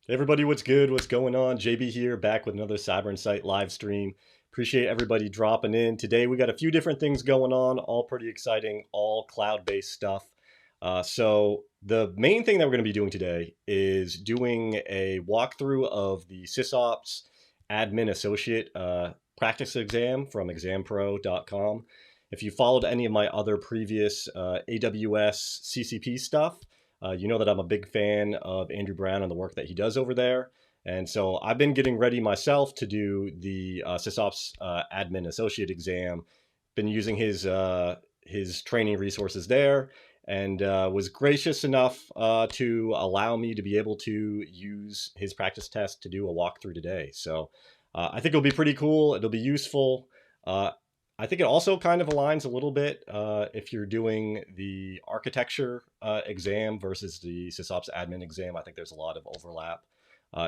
Hey everybody, what's good? What's going on? JB here, back with another Cyber Insight live stream. Appreciate everybody dropping in. Today we got a few different things going on, all pretty exciting, all cloud-based stuff. So the main thing that we're going to be doing today is doing a walkthrough of the SysOps Admin Associate practice exam from exampro.com. If you followed any of my other previous AWS CCP stuff, you know that I'm a big fan of Andrew Brown and the work that he does over there. And so I've been getting ready myself to do the SysOps Admin Associate exam. Been using his training resources there, and was gracious enough to allow me to be able to use his practice test to do a walkthrough today. So I think it'll be pretty cool. It'll be useful. I think it also kind of aligns a little bit if you're doing the architecture exam versus the SysOps admin exam. I think there's a lot of overlap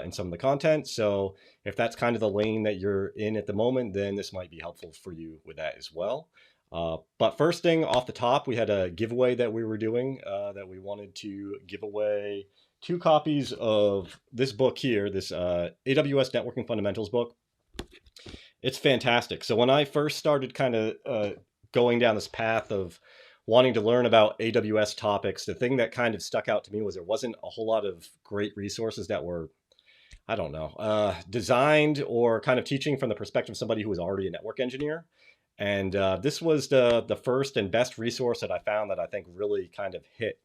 in some of the content. So if that's kind of the lane that you're in at the moment, then this might be helpful for you with that as well. But first thing off the top, we had a giveaway that we were doing that we wanted to give away 2 copies of this book here, this AWS Networking Fundamentals book. It's fantastic. So when I first started kind of going down this path of wanting to learn about AWS topics, the thing that kind of stuck out to me was there wasn't a whole lot of great resources that were, I don't know, designed or kind of teaching from the perspective of somebody who was already a network engineer. And this was the first and best resource that I found that I think really kind of hit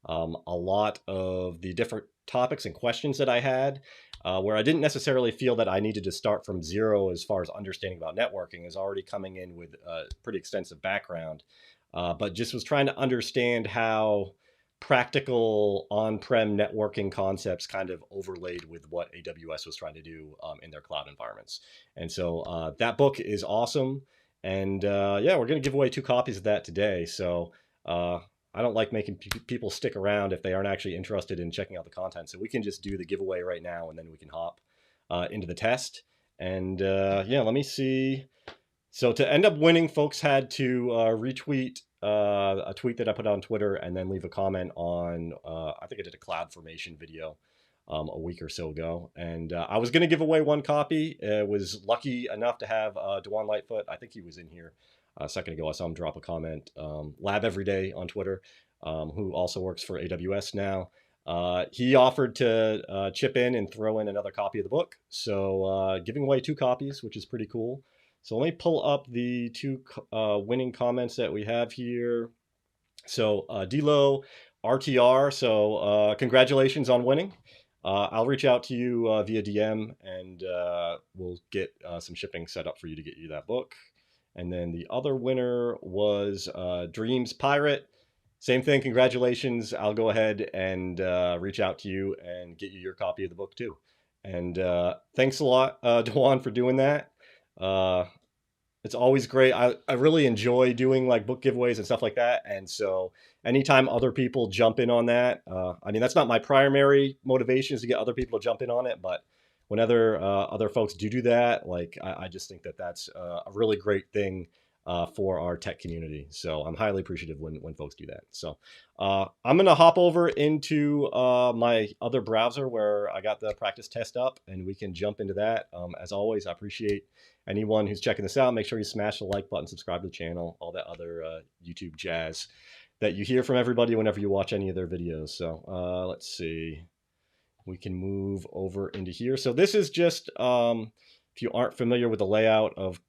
a lot of the different topics and questions that I had, where I didn't necessarily feel that I needed to start from zero as far as understanding about networking. Is already coming in with a pretty extensive background, but just was trying to understand how practical on-prem networking concepts kind of overlaid with what AWS was trying to do in their cloud environments. And so that book is awesome. And yeah, we're going to give away 2 copies of that today. So I don't like making people stick around if they aren't actually interested in checking out the content. So we can just do the giveaway right now, and then we can hop into the test. And yeah, let me see. So to end up winning, folks had to retweet a tweet that I put on Twitter and then leave a comment on, I think I did a CloudFormation video a week or so ago. And I was going to give away 1 copy. Was lucky enough to have Dewan Lightfoot. I think he was in here a second ago. I saw him drop a comment. Lab Every Day on Twitter, who also works for AWS now. He offered to chip in and throw in another copy of the book. So giving away 2 copies, which is pretty cool. So let me pull up the 2 winning comments that we have here. So Dilo RTR, so congratulations on winning. I'll reach out to you via DM, and we'll get some shipping set up for you to get you that book. And then the other winner was Dreams Pirate. Same thing, congratulations. I'll go ahead and reach out to you and get you your copy of the book too. And thanks a lot, Dewan, for doing that. It's always great. I really enjoy doing like book giveaways and stuff like that. And so anytime other people jump in on that, I mean, that's not my primary motivation is to get other people to jump in on it, but whenever other folks do that, like I just think that that's a really great thing for our tech community. So I'm highly appreciative when folks do that. So I'm going to hop over into my other browser where I got the practice test up, and we can jump into that. As always, I appreciate anyone who's checking this out. Make sure you smash the like button, subscribe to the channel, all that other YouTube jazz that you hear from everybody whenever you watch any of their videos. So let's see. We can move over into here. So this is just, if you aren't familiar with the layout of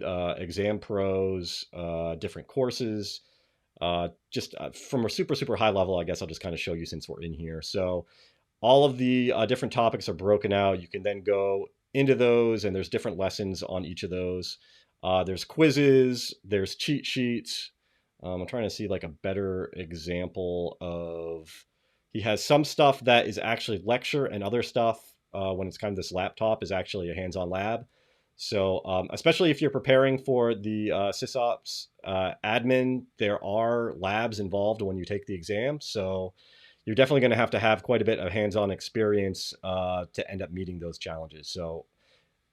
ExamPro's different courses, just from a super high level, I guess I'll just kind of show you since we're in here. So all of the different topics are broken out. You can then go into those, and there's different lessons on each of those. There's quizzes, there's cheat sheets. I'm trying to see like a better example of, he has some stuff that is actually lecture, and other stuff when it's kind of this laptop is actually a hands-on lab. So especially if you're preparing for the SysOps admin, there are labs involved when you take the exam. So you're definitely going to have quite a bit of hands-on experience to end up meeting those challenges. So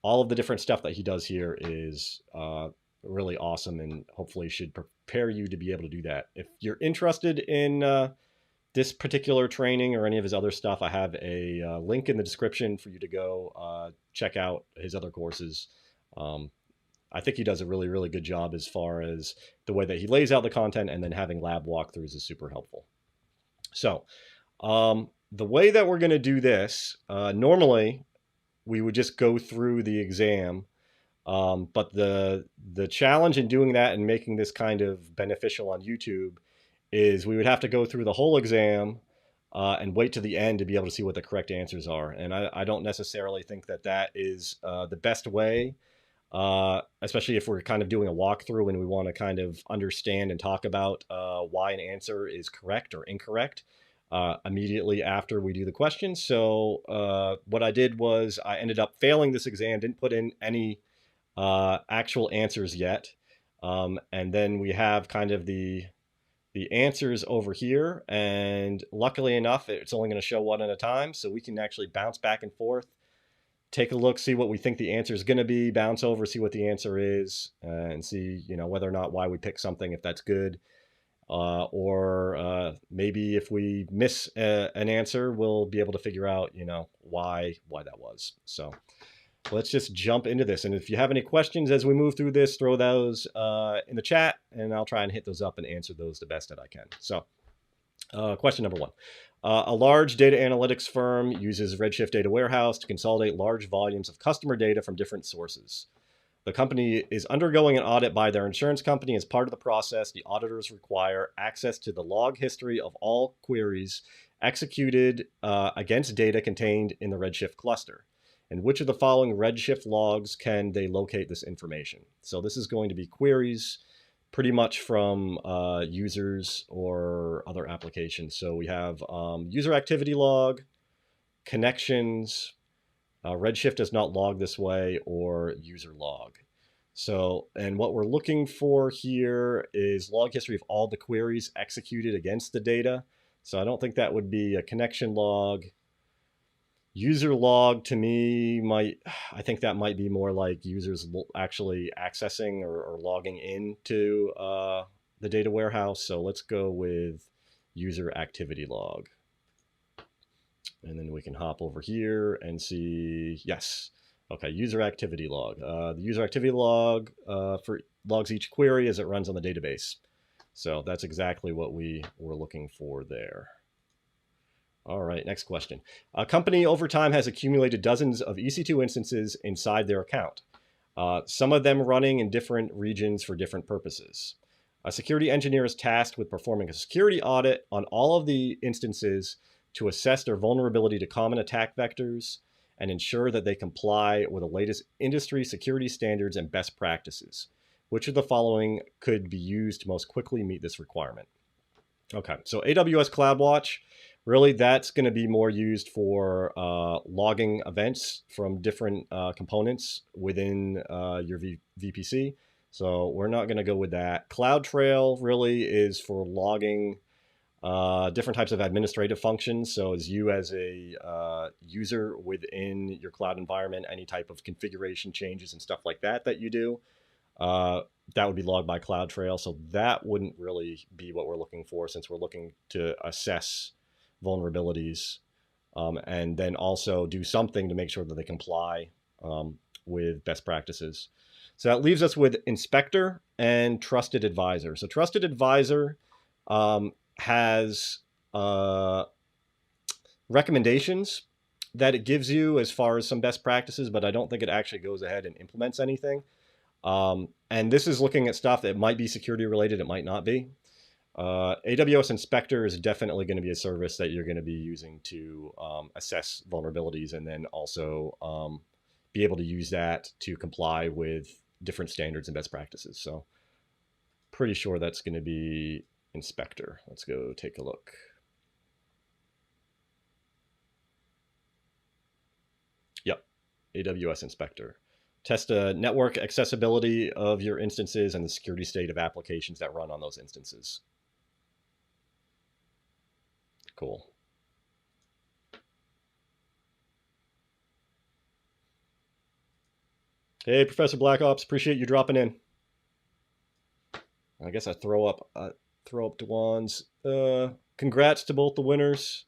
all of the different stuff that he does here is really awesome, and hopefully should prepare you to be able to do that. If you're interested in this particular training or any of his other stuff, I have a link in the description for you to go check out his other courses. I think he does a really, really good job as far as the way that he lays out the content, and then having lab walkthroughs is super helpful. So the way that we're going to do this, normally we would just go through the exam. But the challenge in doing that and making this kind of beneficial on YouTube is we would have to go through the whole exam and wait to the end to be able to see what the correct answers are. And I don't necessarily think that that is the best way, especially if we're kind of doing a walkthrough and we want to kind of understand and talk about why an answer is correct or incorrect immediately after we do the question. So what I did was I ended up failing this exam, didn't put in any actual answers yet. And then we have kind of the answers over here. And luckily enough, it's only going to show one at a time. So we can actually bounce back and forth, take a look, see what we think the answer is going to be, bounce over, see what the answer is, and see, whether or not why we pick something, if that's good. Or maybe if we miss an answer, we'll be able to figure out, why that was. So let's just jump into this. And if you have any questions as we move through this, throw those in the chat, and I'll try and hit those up and answer those the best that I can. So question number one. A large data analytics firm uses Redshift data warehouse to consolidate large volumes of customer data from different sources. The company is undergoing an audit by their insurance company. As part of the process, the auditors require access to the log history of all queries executed against data contained in the Redshift cluster. And which of the following Redshift logs can they locate this information? So this is going to be queries pretty much from users or other applications. So we have user activity log, connections, Redshift does not log this way, or user log. So, and what we're looking for here is log history of all the queries executed against the data. So I don't think that would be a connection log. User log to me I think that might be more like users actually accessing or logging into the data warehouse. So let's go with user activity log. And then we can hop over here and see, yes. Okay, user activity log. The user activity log logs each query as it runs on the database. So that's exactly what we were looking for there. All right, next question. A company over time has accumulated dozens of EC2 instances inside their account, some of them running in different regions for different purposes. A security engineer is tasked with performing a security audit on all of the instances to assess their vulnerability to common attack vectors and ensure that they comply with the latest industry security standards and best practices. Which of the following could be used to most quickly meet this requirement? Okay, so AWS CloudWatch, really that's going to be more used for logging events from different components within your VPC. So we're not going to go with that. CloudTrail really is for logging different types of administrative functions. So as you as a user within your cloud environment, any type of configuration changes and stuff like that you do, that would be logged by CloudTrail. So that wouldn't really be what we're looking for, since we're looking to assess vulnerabilities and then also do something to make sure that they comply with best practices. So that leaves us with Inspector and Trusted Advisor. So Trusted Advisor has recommendations that it gives you as far as some best practices, but I don't think it actually goes ahead and implements anything. And this is looking at stuff that might be security related, it might not be. AWS Inspector is definitely going to be a service that you're going to be using to assess vulnerabilities, and then also be able to use that to comply with different standards and best practices. So pretty sure that's going to be Inspector. Let's go take a look. Yep, AWS Inspector. Test the network accessibility of your instances and the security state of applications that run on those instances. Cool. Hey, Professor Black Ops, appreciate you dropping in. I guess I throw up Dewan's congrats to both the winners.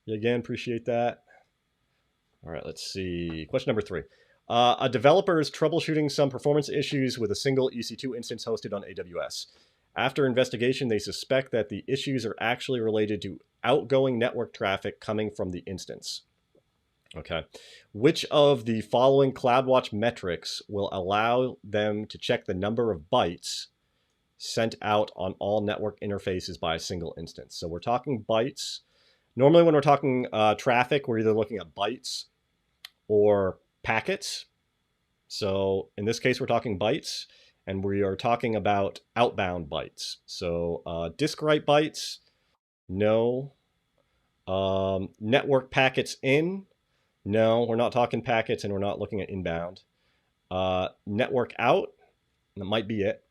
Again, appreciate that. All right, let's see. Question number 3. A developer is troubleshooting some performance issues with a single EC2 instance hosted on AWS. After investigation, they suspect that the issues are actually related to outgoing network traffic coming from the instance. Okay. Which of the following CloudWatch metrics will allow them to check the number of bytes sent out on all network interfaces by a single instance? So we're talking bytes. Normally when we're talking traffic, we're either looking at bytes or packets. So in this case, we're talking bytes, and we are talking about outbound bytes. So disk write bytes, no. Network packets in, no. We're not talking packets, and we're not looking at inbound. Network out, that might be it.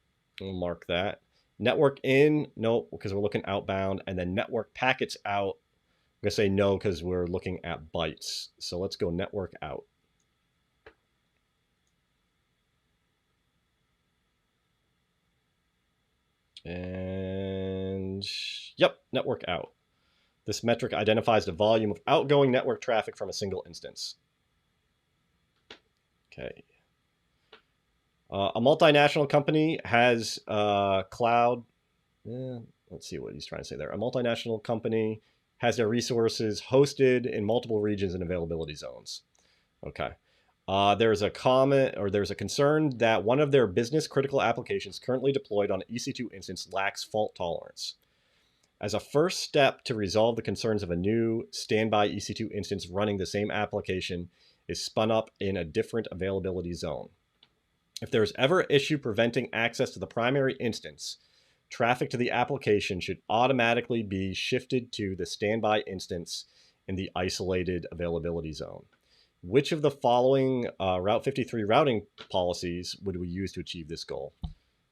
We'll mark that. Network in, no, because we're looking outbound. And then network packets out, I'm going to say no because we're looking at bytes. So let's go network out. And yep, network out. This metric identifies the volume of outgoing network traffic from a single instance. Okay. A multinational company has cloud. Let's see what he's trying to say there. A multinational company has their resources hosted in multiple regions and availability zones. Okay. There's a comment, or there's a concern that one of their business critical applications currently deployed on an EC2 instance lacks fault tolerance. As a first step to resolve the concerns of a new standby EC2 instance running the same application is spun up in a different availability zone. If there is ever an issue preventing access to the primary instance, traffic to the application should automatically be shifted to the standby instance in the isolated availability zone. Which of the following Route 53 routing policies would we use to achieve this goal?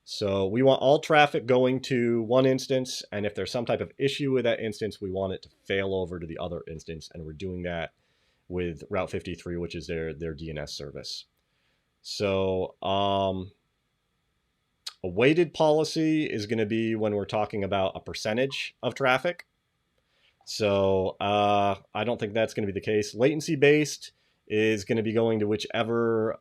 So we want all traffic going to one instance, and if there's some type of issue with that instance, we want it to fail over to the other instance, and we're doing that with Route 53, which is their DNS service. So a weighted policy is going to be when we're talking about a percentage of traffic. So I don't think that's going to be the case. Latency based is going to be going to whichever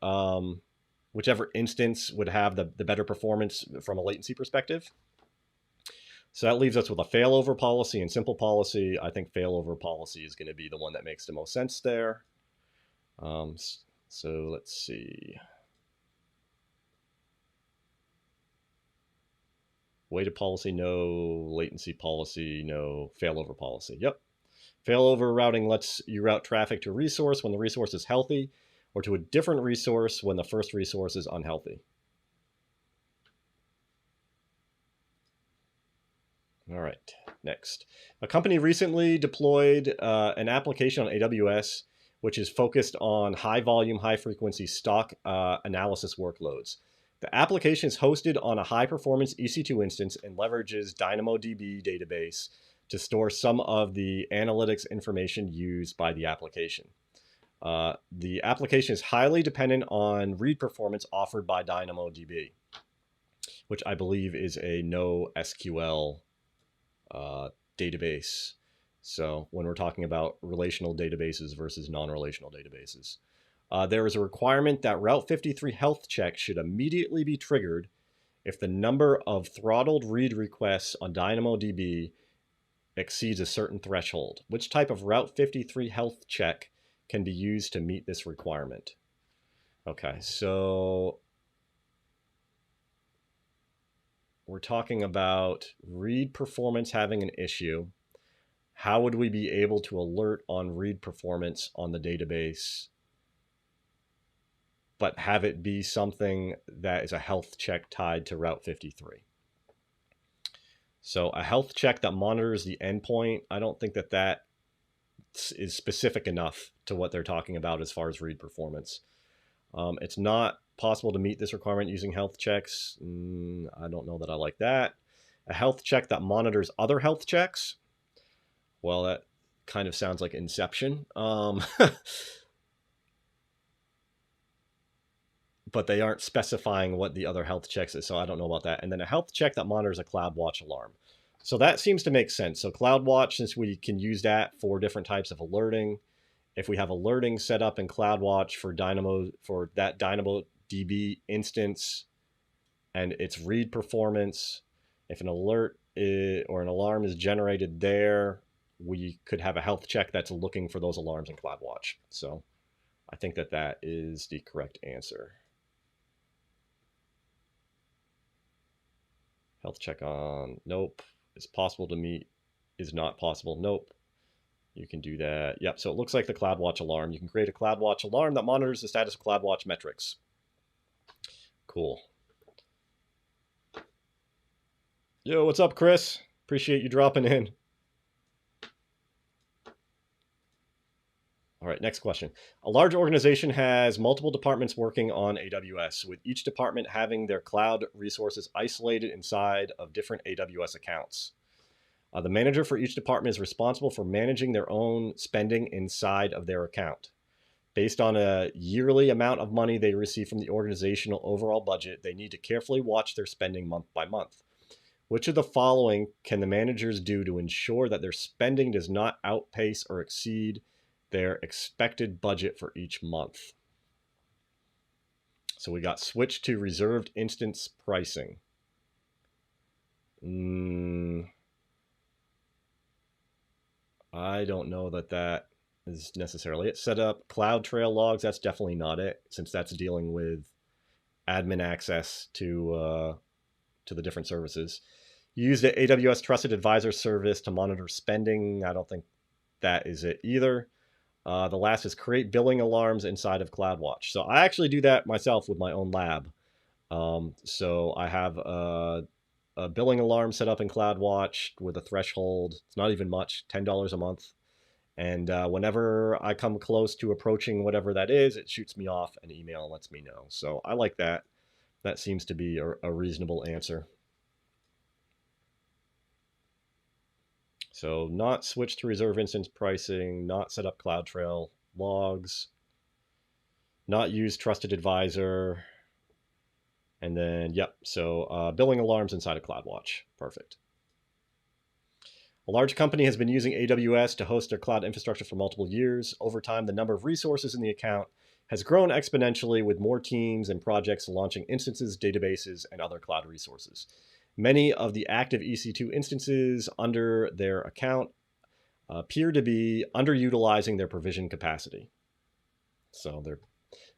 instance would have the better performance from a latency perspective. So that leaves us with a failover policy and simple policy. I think failover policy is going to be the one that makes the most sense there. So let's see. Weighted policy, no. Latency policy, no. Failover policy, yep. Failover routing lets you route traffic to a resource when the resource is healthy, or to a different resource when the first resource is unhealthy. All right, next. A company recently deployed an application on AWS which is focused on high volume, high frequency stock analysis workloads. The application is hosted on a high performance EC2 instance and leverages DynamoDB database to store some of the analytics information used by the application. The application is highly dependent on read performance offered by DynamoDB, which I believe is a NoSQL database. So when we're talking about relational databases versus non-relational databases, there is a requirement that Route 53 health check should immediately be triggered if the number of throttled read requests on DynamoDB exceeds a certain threshold. Which type of Route 53 health check can be used to meet this requirement? Okay, so we're talking about read performance having an issue. How would we be able to alert on read performance on the database, but have it be something that is a health check tied to Route 53? So a health check that monitors the endpoint, I don't think that is specific enough to what they're talking about as far as read performance. It's not possible to meet this requirement using health checks. I don't know that I like that. A health check that monitors other health checks. Well, that kind of sounds like Inception. But they aren't specifying what the other health checks is, so I don't know about that. And then a health check that monitors a CloudWatch alarm. So that seems to make sense. So CloudWatch, since we can use that for different types of alerting, if we have alerting set up in CloudWatch for that DynamoDB instance and its read performance, if an alert or an alarm is generated there, we could have a health check that's looking for those alarms in CloudWatch. So I think that that is the correct answer. Health check on, nope. Is possible to meet, is not possible, nope. You can do that. Yep, so it looks like the CloudWatch alarm. You can create a CloudWatch alarm that monitors the status of CloudWatch metrics. Cool. Yo, what's up, Chris? Appreciate you dropping in. All right, next question. A large organization has multiple departments working on AWS, with each department having their cloud resources isolated inside of different AWS accounts. The manager for each department is responsible for managing their own spending inside of their account. Based on a yearly amount of money they receive from the organizational overall budget, they need to carefully watch their spending month by month. Which of the following can the managers do to ensure that their spending does not outpace or exceed their expected budget for each month? So we got switch to reserved instance pricing. I don't know that that is necessarily it. Set up CloudTrail logs, that's definitely not it, since that's dealing with admin access to the different services. You use the AWS Trusted Advisor service to monitor spending. I don't think that is it either. The last is create billing alarms inside of CloudWatch. So I actually do that myself with my own lab. So I have a billing alarm set up in CloudWatch with a threshold. It's not even much, $10 a month. And whenever I come close to approaching whatever that is, it shoots me off an email and lets me know. So I like that. That seems to be a reasonable answer. So not switch to reserve instance pricing, not set up CloudTrail logs, not use Trusted Advisor, and then, yep, so billing alarms inside of CloudWatch. Perfect. A large company has been using AWS to host their cloud infrastructure for multiple years. Over time, the number of resources in the account has grown exponentially, with more teams and projects launching instances, databases, and other cloud resources. Many of the active EC2 instances under their account appear to be underutilizing their provision capacity. So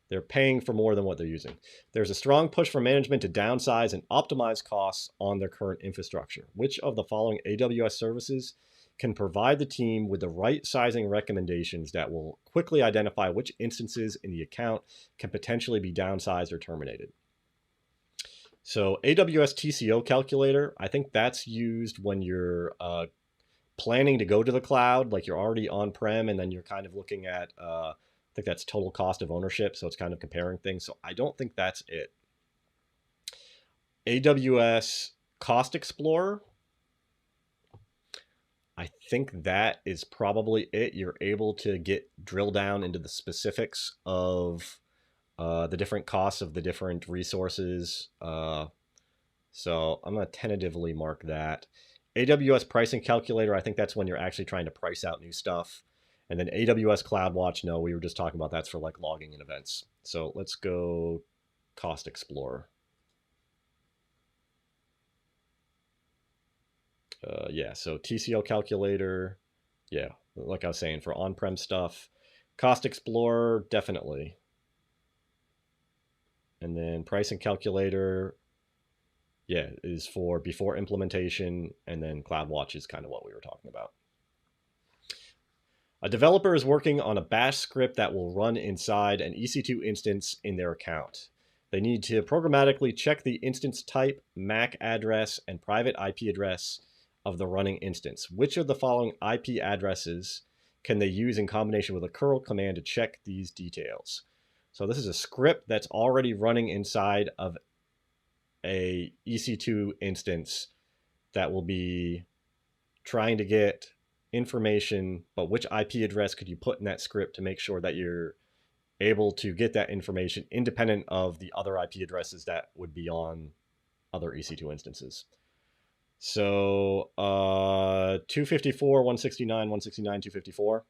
they're paying for more than what they're using. There's a strong push for management to downsize and optimize costs on their current infrastructure. Which of the following AWS services can provide the team with the right sizing recommendations that will quickly identify which instances in the account can potentially be downsized or terminated? So AWS TCO calculator, I think that's used when you're planning to go to the cloud, like you're already on-prem and then you're kind of looking at, I think that's total cost of ownership. So it's kind of comparing things. So I don't think that's it. AWS Cost Explorer, I think that is probably it. You're able to drill down into the specifics of the different costs of the different resources. So I'm going to tentatively mark that. AWS Pricing Calculator, I think that's when you're actually trying to price out new stuff. And then AWS CloudWatch, no, we were just talking about that's for like logging and events. So let's go Cost Explorer. Yeah, so TCO calculator, yeah, like I was saying, for on-prem stuff. Cost Explorer, definitely. And then pricing calculator, yeah, is for before implementation, and then CloudWatch is kind of what we were talking about. A developer is working on a bash script that will run inside an EC2 instance in their account. They need to programmatically check the instance type, MAC address, and private IP address of the running instance. Which of the following IP addresses can they use in combination with a curl command to check these details? So this is a script that's already running inside of a EC2 instance that will be trying to get information, but which IP address could you put in that script to make sure that you're able to get that information independent of the other IP addresses that would be on other EC2 instances? So 254, 169, 169, 254.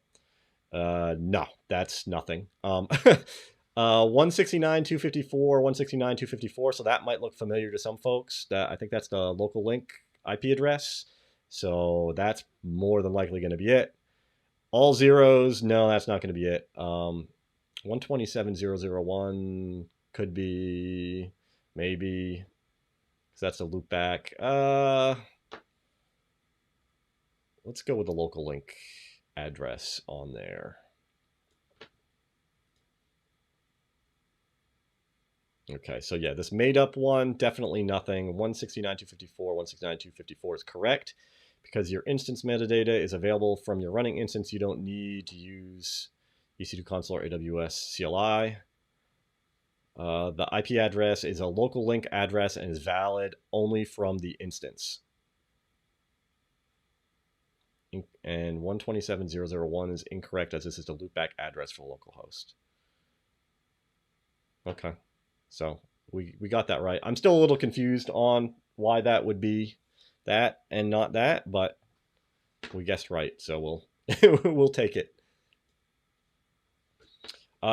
No, that's nothing. 169, 254, 169, 254. So that might look familiar to some folks. I think that's the local link IP address. So that's more than likely going to be it. All zeros, no, that's not going to be it. 127.0.0.1 could be, maybe, because that's a loop back. Let's go with the local link address on there. Okay, so yeah, this made up one, definitely nothing. 169.254, 169.254 is correct because your instance metadata is available from your running instance. You don't need to use EC2 console or AWS CLI. The IP address is a local link address and is valid only from the instance. And 127.0.0.1 is incorrect as this is the loopback address for localhost. Okay, so we got that right. I'm still a little confused on why that would be that and not that, but we guessed right, so we'll we'll take it.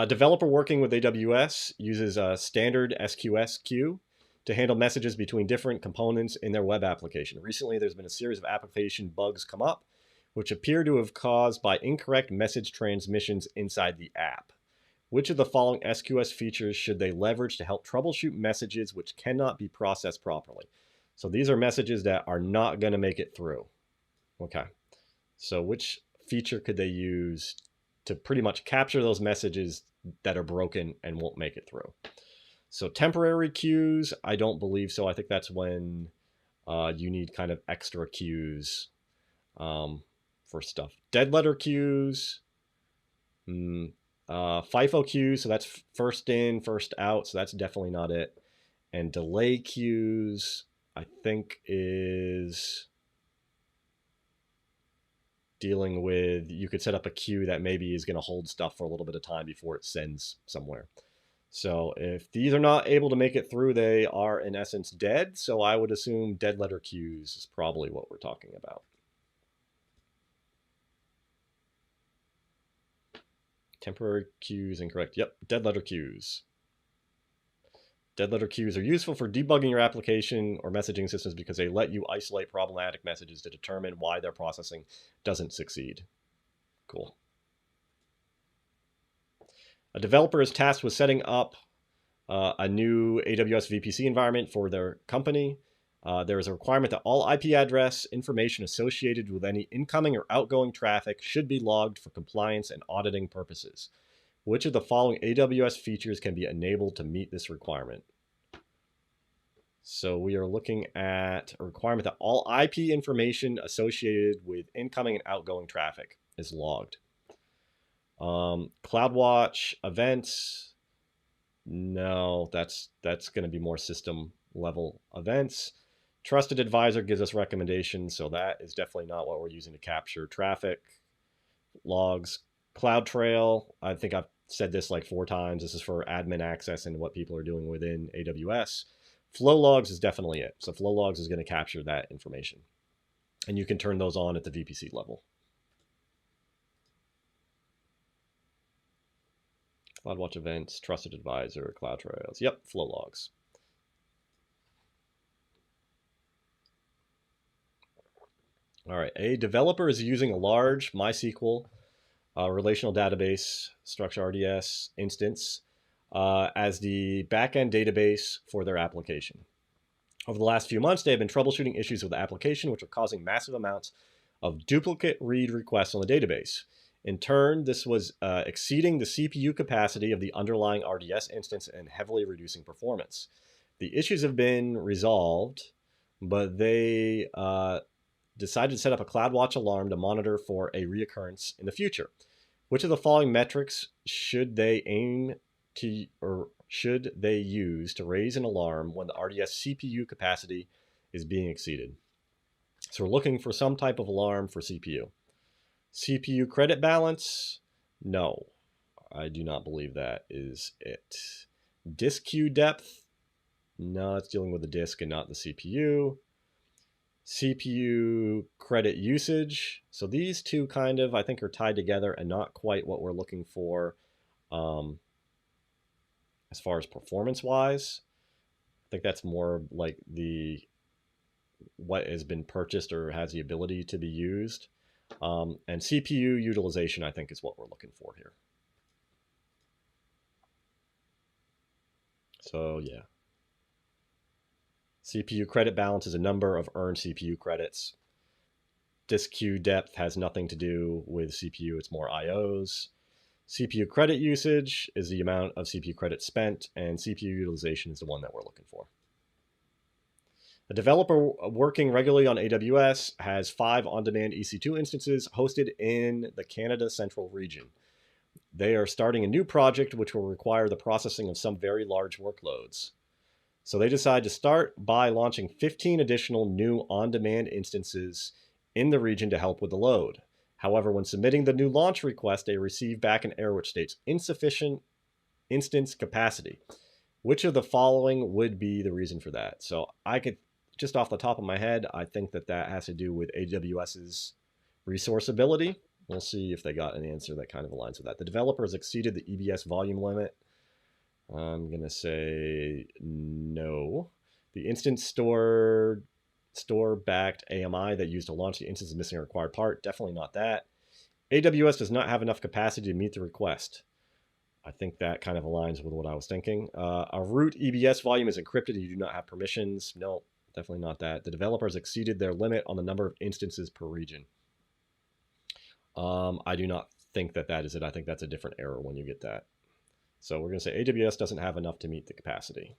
Developer working with AWS uses a standard SQS queue to handle messages between different components in their web application. Recently, there's been a series of application bugs come up, which appear to have caused by incorrect message transmissions inside the app. Which of the following SQS features should they leverage to help troubleshoot messages which cannot be processed properly? So these are messages that are not going to make it through. Okay. So which feature could they use to pretty much capture those messages that are broken and won't make it through? So temporary queues, I don't believe so. I think that's when you need kind of extra queues for stuff. Dead letter queues, FIFO queues, so that's first in, first out, so that's definitely not it. And delay queues, I think, is dealing with, you could set up a queue that maybe is going to hold stuff for a little bit of time before it sends somewhere. So if these are not able to make it through, they are in essence dead. So I would assume dead letter queues is probably what we're talking about. Temporary queues, incorrect. Yep, dead letter queues. Dead letter queues are useful for debugging your application or messaging systems because they let you isolate problematic messages to determine why their processing doesn't succeed. Cool. A developer is tasked with setting up a new AWS VPC environment for their company. There is a requirement that all IP address information associated with any incoming or outgoing traffic should be logged for compliance and auditing purposes. Which of the following AWS features can be enabled to meet this requirement? So we are looking at a requirement that all IP information associated with incoming and outgoing traffic is logged. CloudWatch events. No, that's going to be more system level events. Trusted Advisor gives us recommendations, so that is definitely not what we're using to capture traffic. Logs. CloudTrail, I think I've said this like 4 times. This is for admin access and what people are doing within AWS. Flow logs is definitely it. So flow logs is going to capture that information. And you can turn those on at the VPC level. CloudWatch events, Trusted Advisor, CloudTrails. Yep, flow logs. All right, a developer is using a large MySQL relational database structure RDS instance as the backend database for their application. Over the last few months, they have been troubleshooting issues with the application, which are causing massive amounts of duplicate read requests on the database. In turn, this was exceeding the CPU capacity of the underlying RDS instance and heavily reducing performance. The issues have been resolved, but they decided to set up a CloudWatch alarm to monitor for a reoccurrence in the future. Which of the following metrics should they aim to, or should they use to raise an alarm when the RDS CPU capacity is being exceeded? So we're looking for some type of alarm for CPU. CPU credit balance? No, I do not believe that is it. Disk queue depth? No, it's dealing with the disk and not the CPU. CPU credit usage. So these two kind of, I think, are tied together and not quite what we're looking for as far as performance-wise. I think that's more like what has been purchased or has the ability to be used. And CPU utilization, I think, is what we're looking for here. So yeah. CPU credit balance is a number of earned CPU credits. Disk queue depth has nothing to do with CPU, it's more IOs. CPU credit usage is the amount of CPU credit spent, and CPU utilization is the one that we're looking for. A developer working regularly on AWS has 5 on-demand EC2 instances hosted in the Canada Central region. They are starting a new project which will require the processing of some very large workloads. So they decide to start by launching 15 additional new on-demand instances in the region to help with the load. However, when submitting the new launch request, they receive back an error which states insufficient instance capacity. Which of the following would be the reason for that? So I could, just off the top of my head, I think that has to do with AWS's resource ability. We'll see if they got an answer that kind of aligns with that. The developer has exceeded the EBS volume limit. I'm going to say no. The instance store-backed AMI that used to launch the instance is missing a required part. Definitely not that. AWS does not have enough capacity to meet the request. I think that kind of aligns with what I was thinking. A root EBS volume is encrypted and you do not have permissions. No, definitely not that. The developer has exceeded their limit on the number of instances per region. I do not think that is it. I think that's a different error when you get that. So we're going to say AWS doesn't have enough to meet the capacity.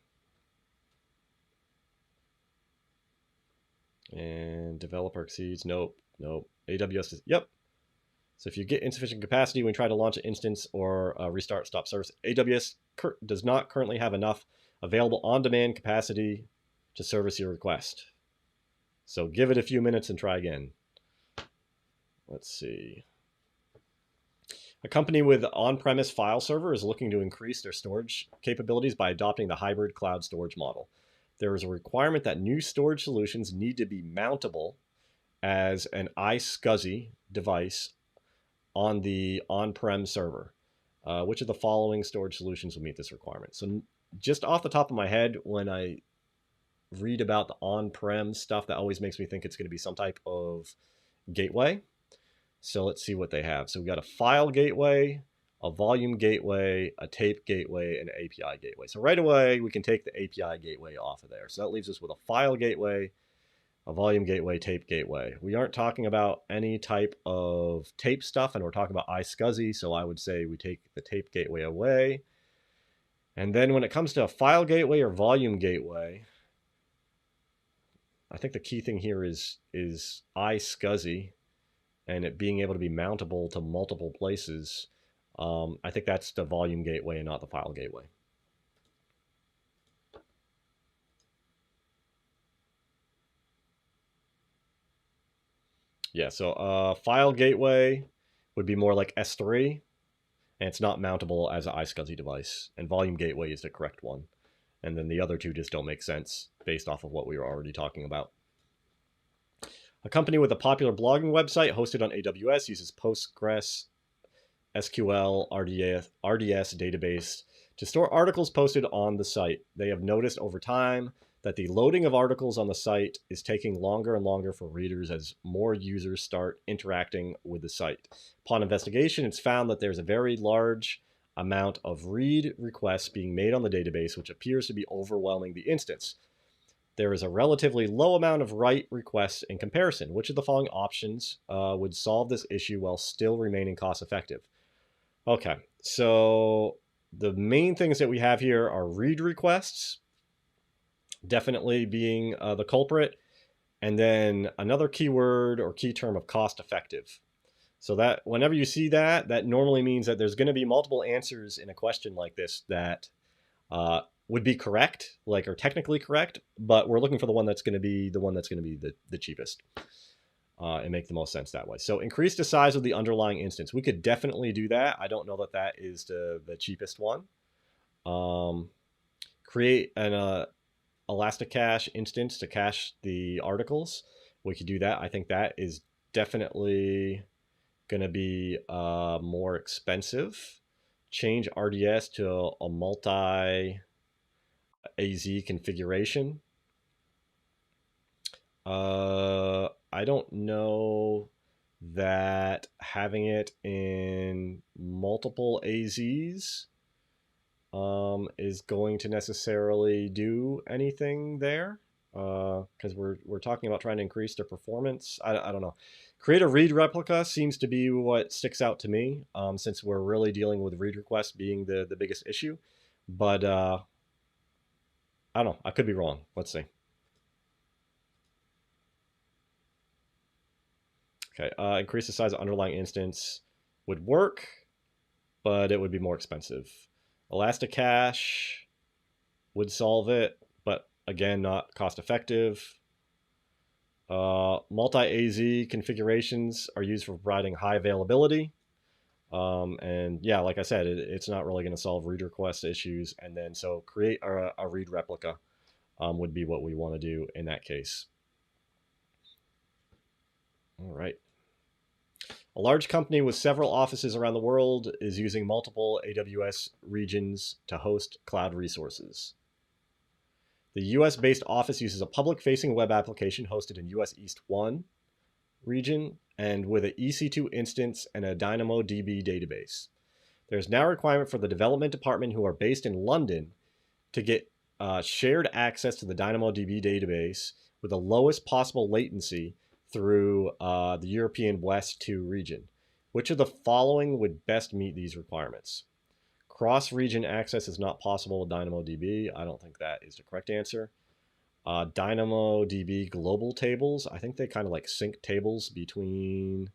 And developer exceeds, nope. AWS is, yep. So if you get insufficient capacity when you try to launch an instance or restart stop service, AWS does not currently have enough available on-demand capacity to service your request. So give it a few minutes and try again. Let's see. A company with on-premise file server is looking to increase their storage capabilities by adopting the hybrid cloud storage model. There is a requirement that new storage solutions need to be mountable as an iSCSI device on the on-prem server. Which of the following storage solutions will meet this requirement? So just off the top of my head, when I read about the on-prem stuff, that always makes me think it's going to be some type of gateway. So let's see what they have. So we've got a file gateway, a volume gateway, a tape gateway, and an API gateway. So right away, we can take the API gateway off of there. So that leaves us with a file gateway, a volume gateway, tape gateway. We aren't talking about any type of tape stuff, and we're talking about iSCSI, so I would say we take the tape gateway away. And then when it comes to a file gateway or volume gateway, I think the key thing here is iSCSI and it being able to be mountable to multiple places. I think that's the volume gateway and not the file gateway. Yeah, so file gateway would be more like S3, and it's not mountable as an iSCSI device. And volume gateway is the correct one. And then the other two just don't make sense based off of what we were already talking about. A company with a popular blogging website hosted on AWS uses Postgres SQL RDS database to store articles posted on the site. They have noticed over time that the loading of articles on the site is taking longer and longer for readers as more users start interacting with the site. Upon investigation, it's found that there's a very large amount of read requests being made on the database, which appears to be overwhelming the instance. There is a relatively low amount of write requests in comparison. Which of the following options would solve this issue while still remaining cost effective? Okay, so the main things that we have here are read requests, definitely being the culprit, and then another keyword or key term of cost effective. So that whenever you see that, that normally means that there's going to be multiple answers in a question like this that would be correct, like, or technically correct, but we're looking for the one that's going to be the cheapest and make the most sense that way. So increase the size of the underlying instance. We could definitely do that. I don't know that that is the cheapest one. Create an Elasticache instance to cache the articles. we could do that. I think that is definitely going to be more expensive. Change RDS to a multi-AZ configuration. I don't know that having it in multiple AZs is going to necessarily do anything there, because we're talking about trying to increase their performance. I don't know. Create a read replica seems to be what sticks out to me, since we're really dealing with read requests being the biggest issue. But I don't know. I could be wrong. Let's see. Okay, increase the size of underlying instance would work, but it would be more expensive. Elasticache would solve it, but again, not cost effective. Multi-AZ configurations are used for providing high availability. And yeah, like I said, it's not really going to solve read request issues. And then so create a read replica would be what we want to do in that case. All right. A large company with several offices around the world is using multiple AWS regions to host cloud resources. The US-based office uses a public-facing web application hosted in US East 1 region and with an EC2 instance and a DynamoDB database. There's now a requirement for the development department who are based in London to get shared access to the DynamoDB database with the lowest possible latency through the European West 2 region. Which of the following would best meet these requirements? Cross-region access is not possible with DynamoDB. I don't think that is the correct answer. DynamoDB global tables, I think they kind of like sync tables between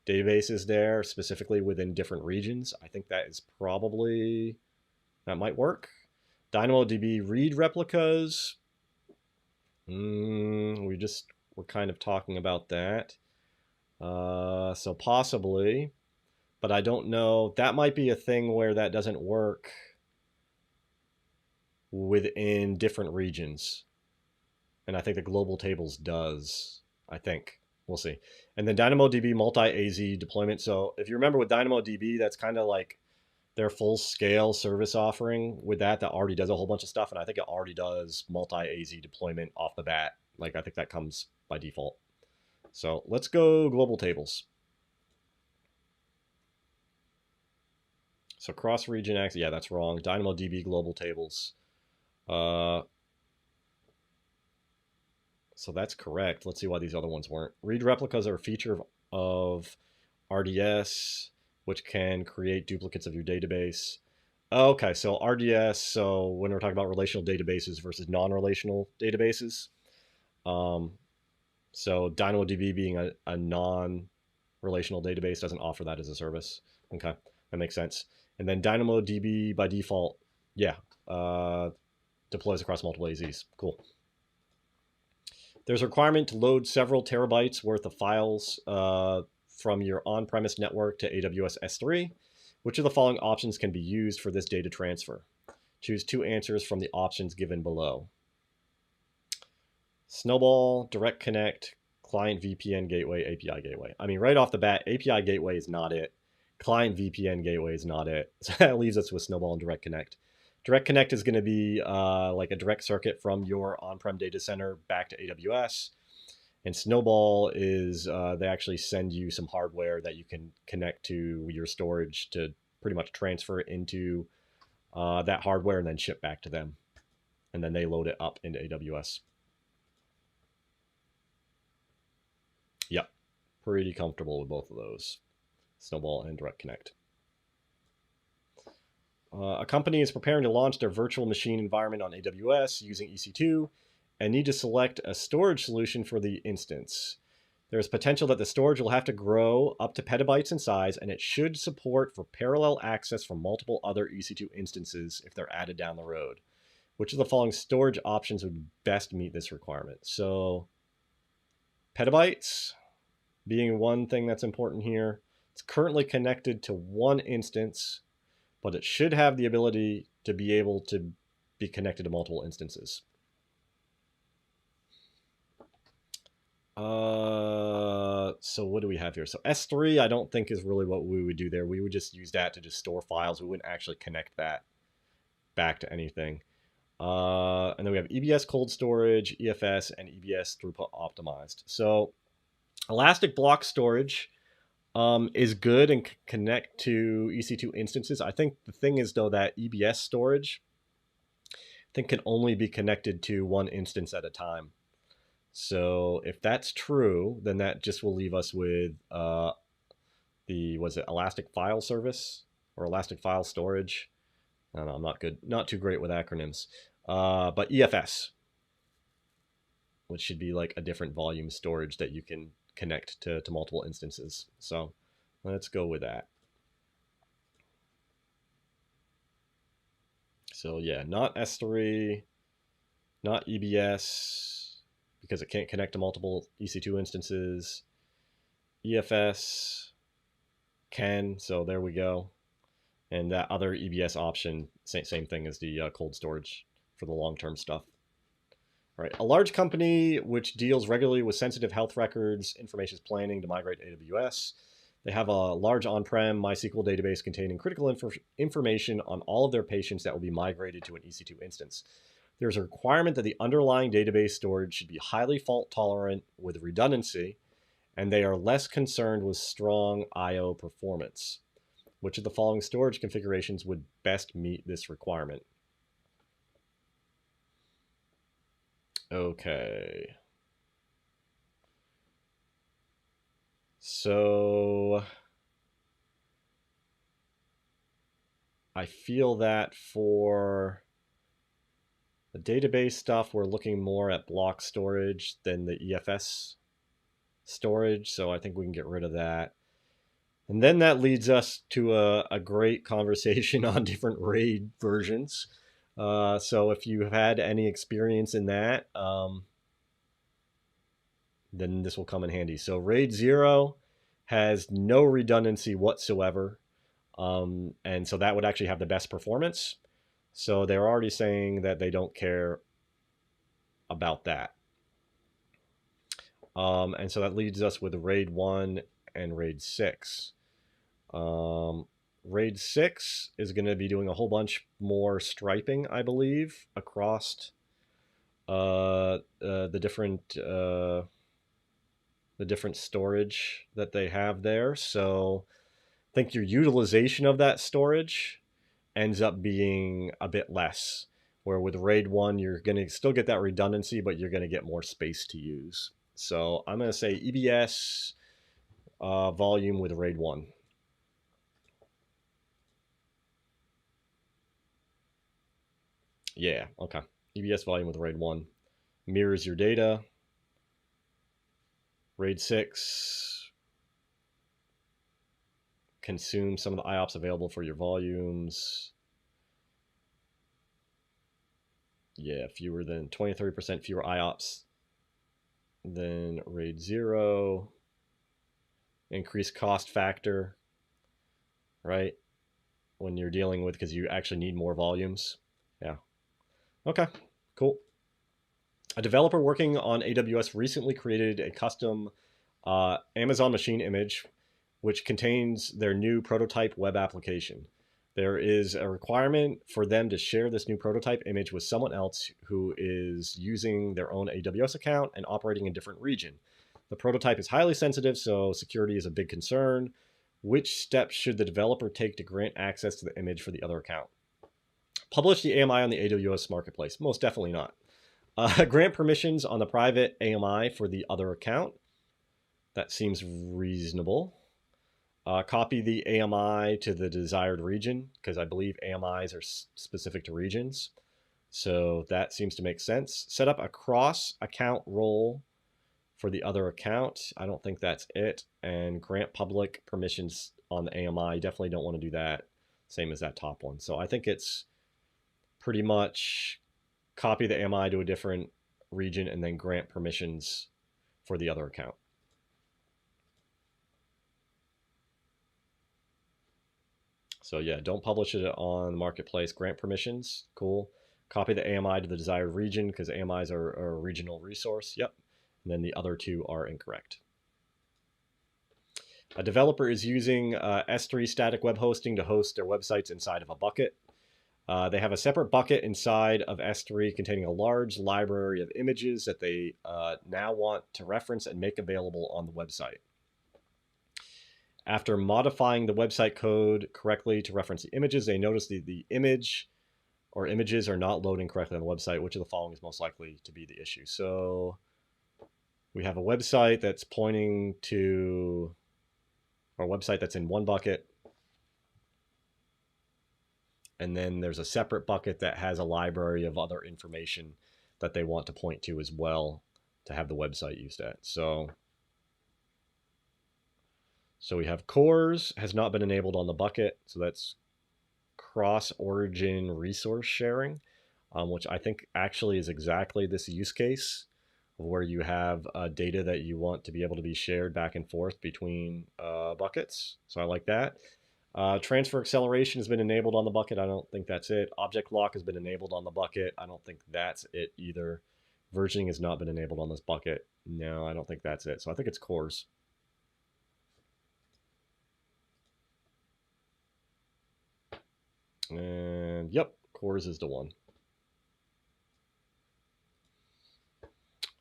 databases there, specifically within different regions. I think that is probably, that might work. DynamoDB read replicas, we're kind of talking about that. So possibly, but I don't know. That might be a thing where that doesn't work within different regions. And I think the global tables does, I think. We'll see. And then DynamoDB multi-AZ deployment. So if you remember with DynamoDB, that's kind of like their full-scale service offering with that already does a whole bunch of stuff. And I think it already does multi-AZ deployment off the bat. Like I think that comes by default. So let's go global tables. So cross-region access, yeah, that's wrong. DynamoDB global tables. So that's correct. Let's see why these other ones weren't. Read replicas are a feature of RDS, which can create duplicates of your database. Okay, so RDS, so when we're talking about relational databases versus non-relational databases. So DynamoDB being a non-relational database doesn't offer that as a service. Okay, that makes sense. And then DynamoDB by default, yeah, deploys across multiple AZs. Cool. There's a requirement to load several terabytes worth of files from your on-premise network to AWS S3. Which of the following options can be used for this data transfer? Choose two answers from the options given below. Snowball, Direct Connect, Client VPN Gateway, API Gateway. I mean, right off the bat, API Gateway is not it. Client VPN Gateway is not it. So that leaves us with Snowball and Direct Connect. Direct Connect is going to be like a direct circuit from your on-prem data center back to AWS. And Snowball is they actually send you some hardware that you can connect to your storage to pretty much transfer it into that hardware and then ship back to them. And then they load it up into AWS. Yep, pretty comfortable with both of those, Snowball and Direct Connect. A company is preparing to launch their virtual machine environment on AWS using EC2 and need to select a storage solution for the instance. There is potential that the storage will have to grow up to petabytes in size, and it should support for parallel access from multiple other EC2 instances if they're added down the road. Which of the following storage options would best meet this requirement? So petabytes being one thing that's important here. It's currently connected to one instance, but it should have the ability to be able to be connected to multiple instances. So what do we have here? So S3, I don't think is really what we would do there. We would just use that to just store files. We wouldn't actually connect that back to anything. And then we have EBS cold storage, EFS, and EBS throughput optimized. So Elastic Block Storage is good and can connect to EC2 instances. I think the thing is, though, that EBS storage, I think, can only be connected to one instance at a time. So if that's true, then that just will leave us with was it Elastic File Service or Elastic File Storage? I don't know, I'm not too great with acronyms. But EFS, which should be like a different volume storage that you can connect to multiple instances. So let's go with that. So yeah, not S3, not EBS, because it can't connect to multiple EC2 instances. EFS can, so there we go. And that other EBS option, same thing as the cold storage for the long-term stuff. All right, a large company which deals regularly with sensitive health records, information is planning to migrate to AWS. They have a large on-prem MySQL database containing critical information on all of their patients that will be migrated to an EC2 instance. There's a requirement that the underlying database storage should be highly fault tolerant with redundancy, and they are less concerned with strong I/O performance. Which of the following storage configurations would best meet this requirement? Okay. So I feel that for the database stuff, we're looking more at block storage than the EFS storage. So I think we can get rid of that. And then that leads us to a great conversation on different RAID versions. So if you have had any experience in that, then this will come in handy. So RAID 0 has no redundancy whatsoever. And so that would actually have the best performance. So they're already saying that they don't care about that. And so that leads us with RAID 1 and RAID 6. RAID 6 is going to be doing a whole bunch more striping, I believe, across the different storage that they have there. So I think your utilization of that storage ends up being a bit less. Where with RAID 1, you're going to still get that redundancy, but you're going to get more space to use. So I'm going to say EBS volume with RAID 1. Yeah, okay. EBS volume with RAID 1 mirrors your data. RAID 6 consume some of the IOPS available for your volumes. Yeah, fewer than 20-30% fewer IOPS than RAID 0. Increased cost factor, right? When you're dealing with, because you actually need more volumes. Yeah. Okay, cool. A developer working on AWS recently created a custom Amazon machine image which contains their new prototype web application. There is a requirement for them to share this new prototype image with someone else who is using their own AWS account and operating in a different region. The prototype is highly sensitive, so security is a big concern. Which steps should the developer take to grant access to the image for the other account? Publish the AMI on the AWS Marketplace. Most definitely not. Grant permissions on the private AMI for the other account. That seems reasonable. Copy the AMI to the desired region, because I believe AMIs are specific to regions. So that seems to make sense. Set up a cross-account role for the other account. I don't think that's it. And grant public permissions on the AMI. Definitely don't want to do that. Same as that top one. So I think it's pretty much copy the AMI to a different region and then grant permissions for the other account. So yeah, don't publish it on the marketplace. Grant permissions, cool. Copy the AMI to the desired region, because AMIs are a regional resource. Yep. and then the other two are incorrect. A developer is using S3 static web hosting to host their websites inside of a bucket. They have a separate bucket inside of S3 containing a large library of images that they now want to reference and make available on the website. After modifying the website code correctly to reference the images, they notice the image or images are not loading correctly on the website. Which of the following is most likely to be the issue? So we have a website that's pointing to, or a website that's in one bucket, and then there's a separate bucket that has a library of other information that they want to point to as well to have the website used at. So we have cores has not been enabled on the bucket, so that's cross-origin resource sharing, which I think actually is exactly this use case where you have data that you want to be able to be shared back and forth between buckets. So I like that. Transfer acceleration has been enabled on the bucket. I don't think that's it. Object lock has been enabled on the bucket. I don't think that's it either. Versioning has not been enabled on this bucket. No, I don't think that's it. So I think it's cores. And yep, cores is the one.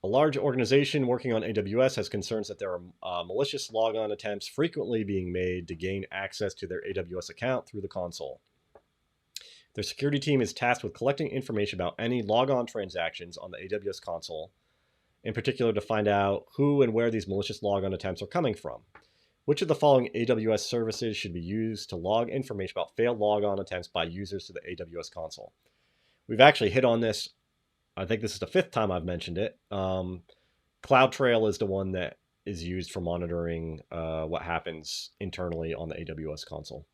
A large organization working on AWS has concerns that there are malicious logon attempts frequently being made to gain access to their AWS account through the console. Their security team is tasked with collecting information about any logon transactions on the AWS console, in particular to find out who and where these malicious logon attempts are coming from. Which of the following AWS services should be used to log information about failed logon attempts by users to the AWS console? We've actually hit on this. I think this is the 5th time I've mentioned it. CloudTrail is the one that is used for monitoring what happens internally on the AWS console.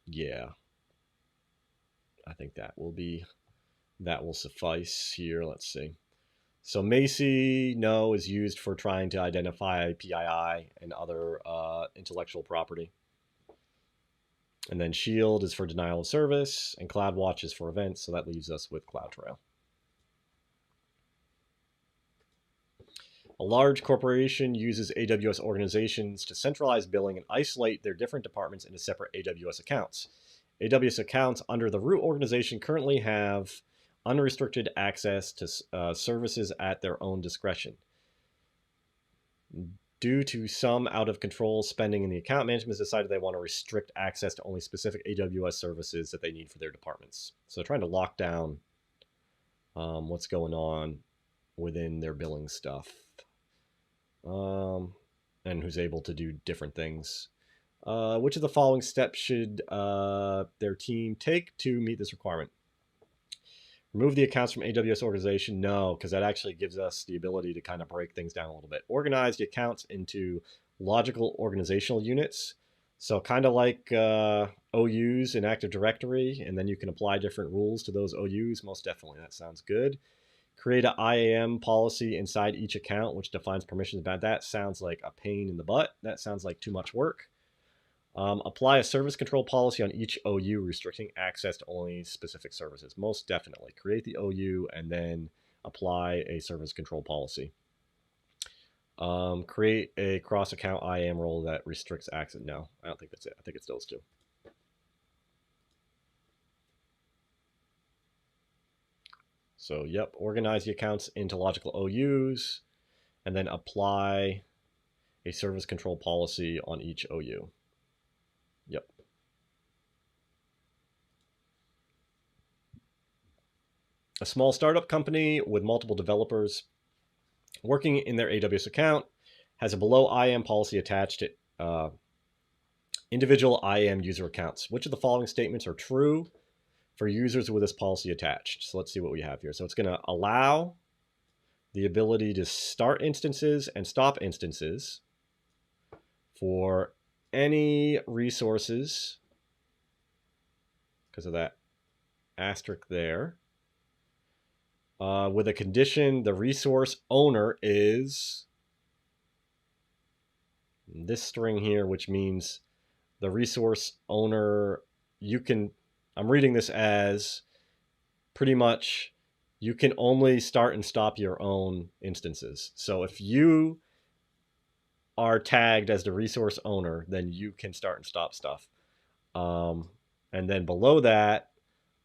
Yeah, I think that will suffice here. Let's see. So Macy, no, is used for trying to identify PII and other intellectual property. And then Shield is for denial of service, and CloudWatch is for events, so that leaves us with CloudTrail. A large corporation uses AWS organizations to centralize billing and isolate their different departments into separate AWS accounts. AWS accounts under the root organization currently have unrestricted access to services at their own discretion. Due to some out-of-control spending in the account, management has decided they want to restrict access to only specific AWS services that they need for their departments. So they're trying to lock down what's going on within their billing stuff, and who's able to do different things. Which of the following steps should their team take to meet this requirement? Remove the accounts from AWS organization? No, because that actually gives us the ability to kind of break things down a little bit. Organize the accounts into logical organizational units. So kind of like OUs in Active Directory, and then you can apply different rules to those OUs. Most definitely, that sounds good. Create an IAM policy inside each account, which defines permissions about that. Sounds like a pain in the butt. That sounds like too much work. Apply a service control policy on each OU, restricting access to only specific services. Most definitely. Create the OU and then apply a service control policy. Create a cross-account IAM role that restricts access. No, I don't think that's it. I think it's those two. So, yep, organize the accounts into logical OUs and then apply a service control policy on each OU. Yep. A small startup company with multiple developers working in their AWS account has a below IAM policy attached to individual IAM user accounts. Which of the following statements are true for users with this policy attached? So let's see what we have here. So it's going to allow the ability to start instances and stop instances for any resources, because of that asterisk there, with a condition the resource owner is this string here, which means the resource owner, I'm reading this as pretty much you can only start and stop your own instances. So if you are tagged as the resource owner, then you can start and stop stuff. And then below that,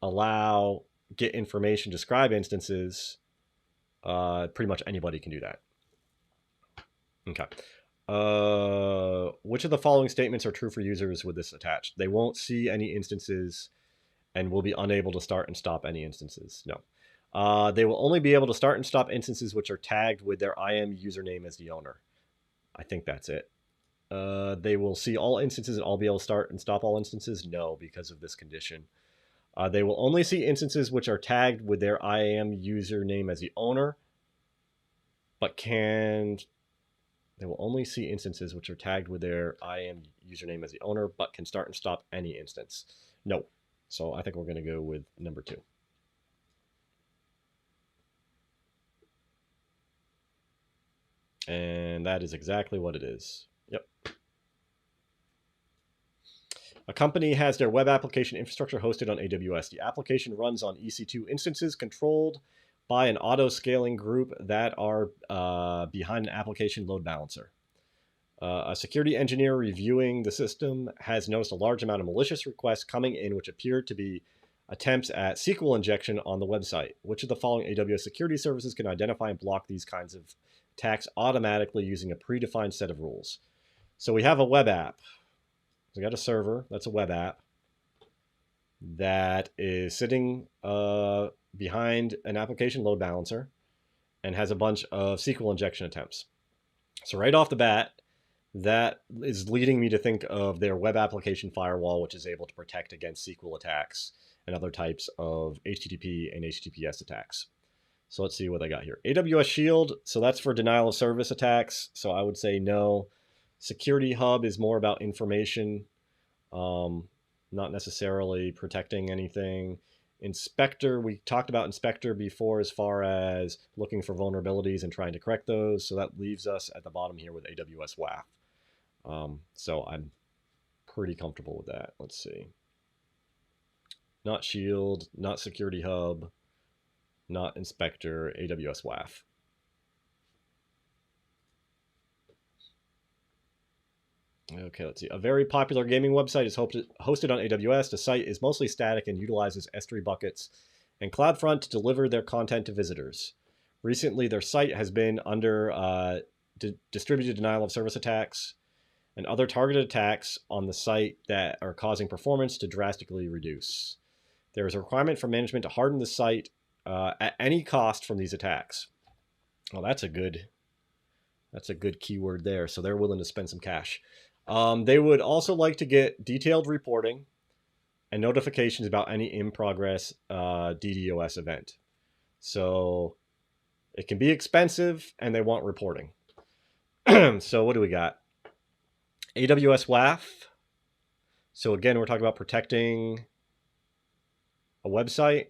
allow get information, describe instances. Pretty much anybody can do that. Okay. Which of the following statements are true for users with this attached? They won't see any instances and will be unable to start and stop any instances. No. They will only be able to start and stop instances which are tagged with their IAM username as the owner. I think that's it. They will see all instances and all be able to start and stop all instances? No, because of this condition. They will only see instances which are tagged with their IAM username as the owner, but they will only see instances which are tagged with their IAM username as the owner, but can start and stop any instance. No. So I think we're going to go with number 2. And that is exactly what it is. Yep. A company has their web application infrastructure hosted on AWS. The application runs on EC2 instances controlled by an auto-scaling group that are behind an application load balancer. A security engineer reviewing the system has noticed a large amount of malicious requests coming in which appear to be attempts at SQL injection on the website. Which of the following AWS Security Services can identify and block these kinds of attacks automatically using a predefined set of rules? So we have a web app. We got a server. That's a web app that is sitting behind an application load balancer and has a bunch of SQL injection attempts. So right off the bat, that is leading me to think of their web application firewall, which is able to protect against SQL attacks and other types of HTTP and HTTPS attacks. So let's see what I got here. AWS Shield, so that's for denial of service attacks. So I would say no. Security Hub is more about information, not necessarily protecting anything. Inspector, we talked about Inspector before as far as looking for vulnerabilities and trying to correct those. So that leaves us at the bottom here with AWS WAF. So I'm pretty comfortable with that. Let's see. Not Shield, not Security Hub, not Inspector, AWS WAF. Okay, let's see. A very popular gaming website is hosted on AWS. The site is mostly static and utilizes S3 buckets and CloudFront to deliver their content to visitors. Recently, their site has been under distributed denial of service attacks and other targeted attacks on the site that are causing performance to drastically reduce. There is a requirement for management to harden the site at any cost from these attacks. Well, that's a good keyword there. So they're willing to spend some cash. They would also like to get detailed reporting and notifications about any in-progress DDoS event. So it can be expensive, and they want reporting. So what do we got? AWS WAF. So again, we're talking about protecting a website,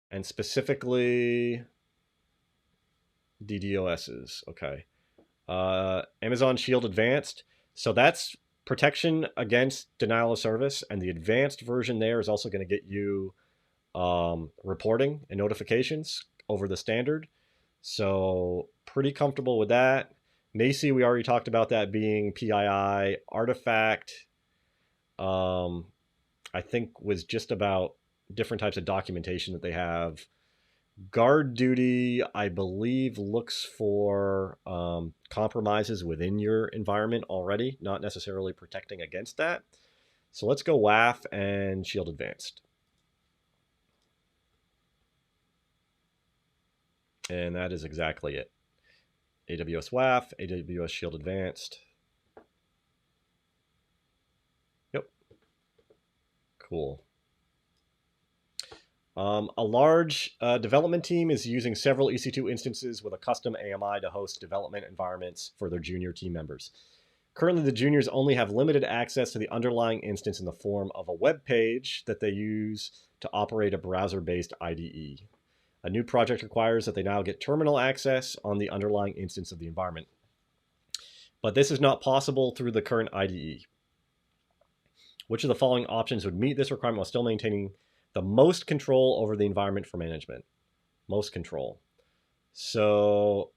and specifically DDoSs. Okay. Amazon Shield Advanced. So that's protection against denial of service, and the advanced version there is also going to get you reporting and notifications over the standard. So pretty comfortable with that. Macy, we already talked about that being PII. Artifact, I think, was just about different types of documentation that they have. Guard duty, I believe, looks for compromises within your environment already, not necessarily protecting against that. So let's go WAF and Shield Advanced. And that is exactly it. AWS WAF, AWS Shield Advanced. Yep. Cool. A large development team is using several EC2 instances with a custom AMI to host development environments for their junior team members. Currently, the juniors only have limited access to the underlying instance in the form of a web page that they use to operate a browser-based IDE. A new project requires that they now get terminal access on the underlying instance of the environment. But this is not possible through the current IDE. Which of the following options would meet this requirement while still maintaining the most control over the environment for management. Most control. So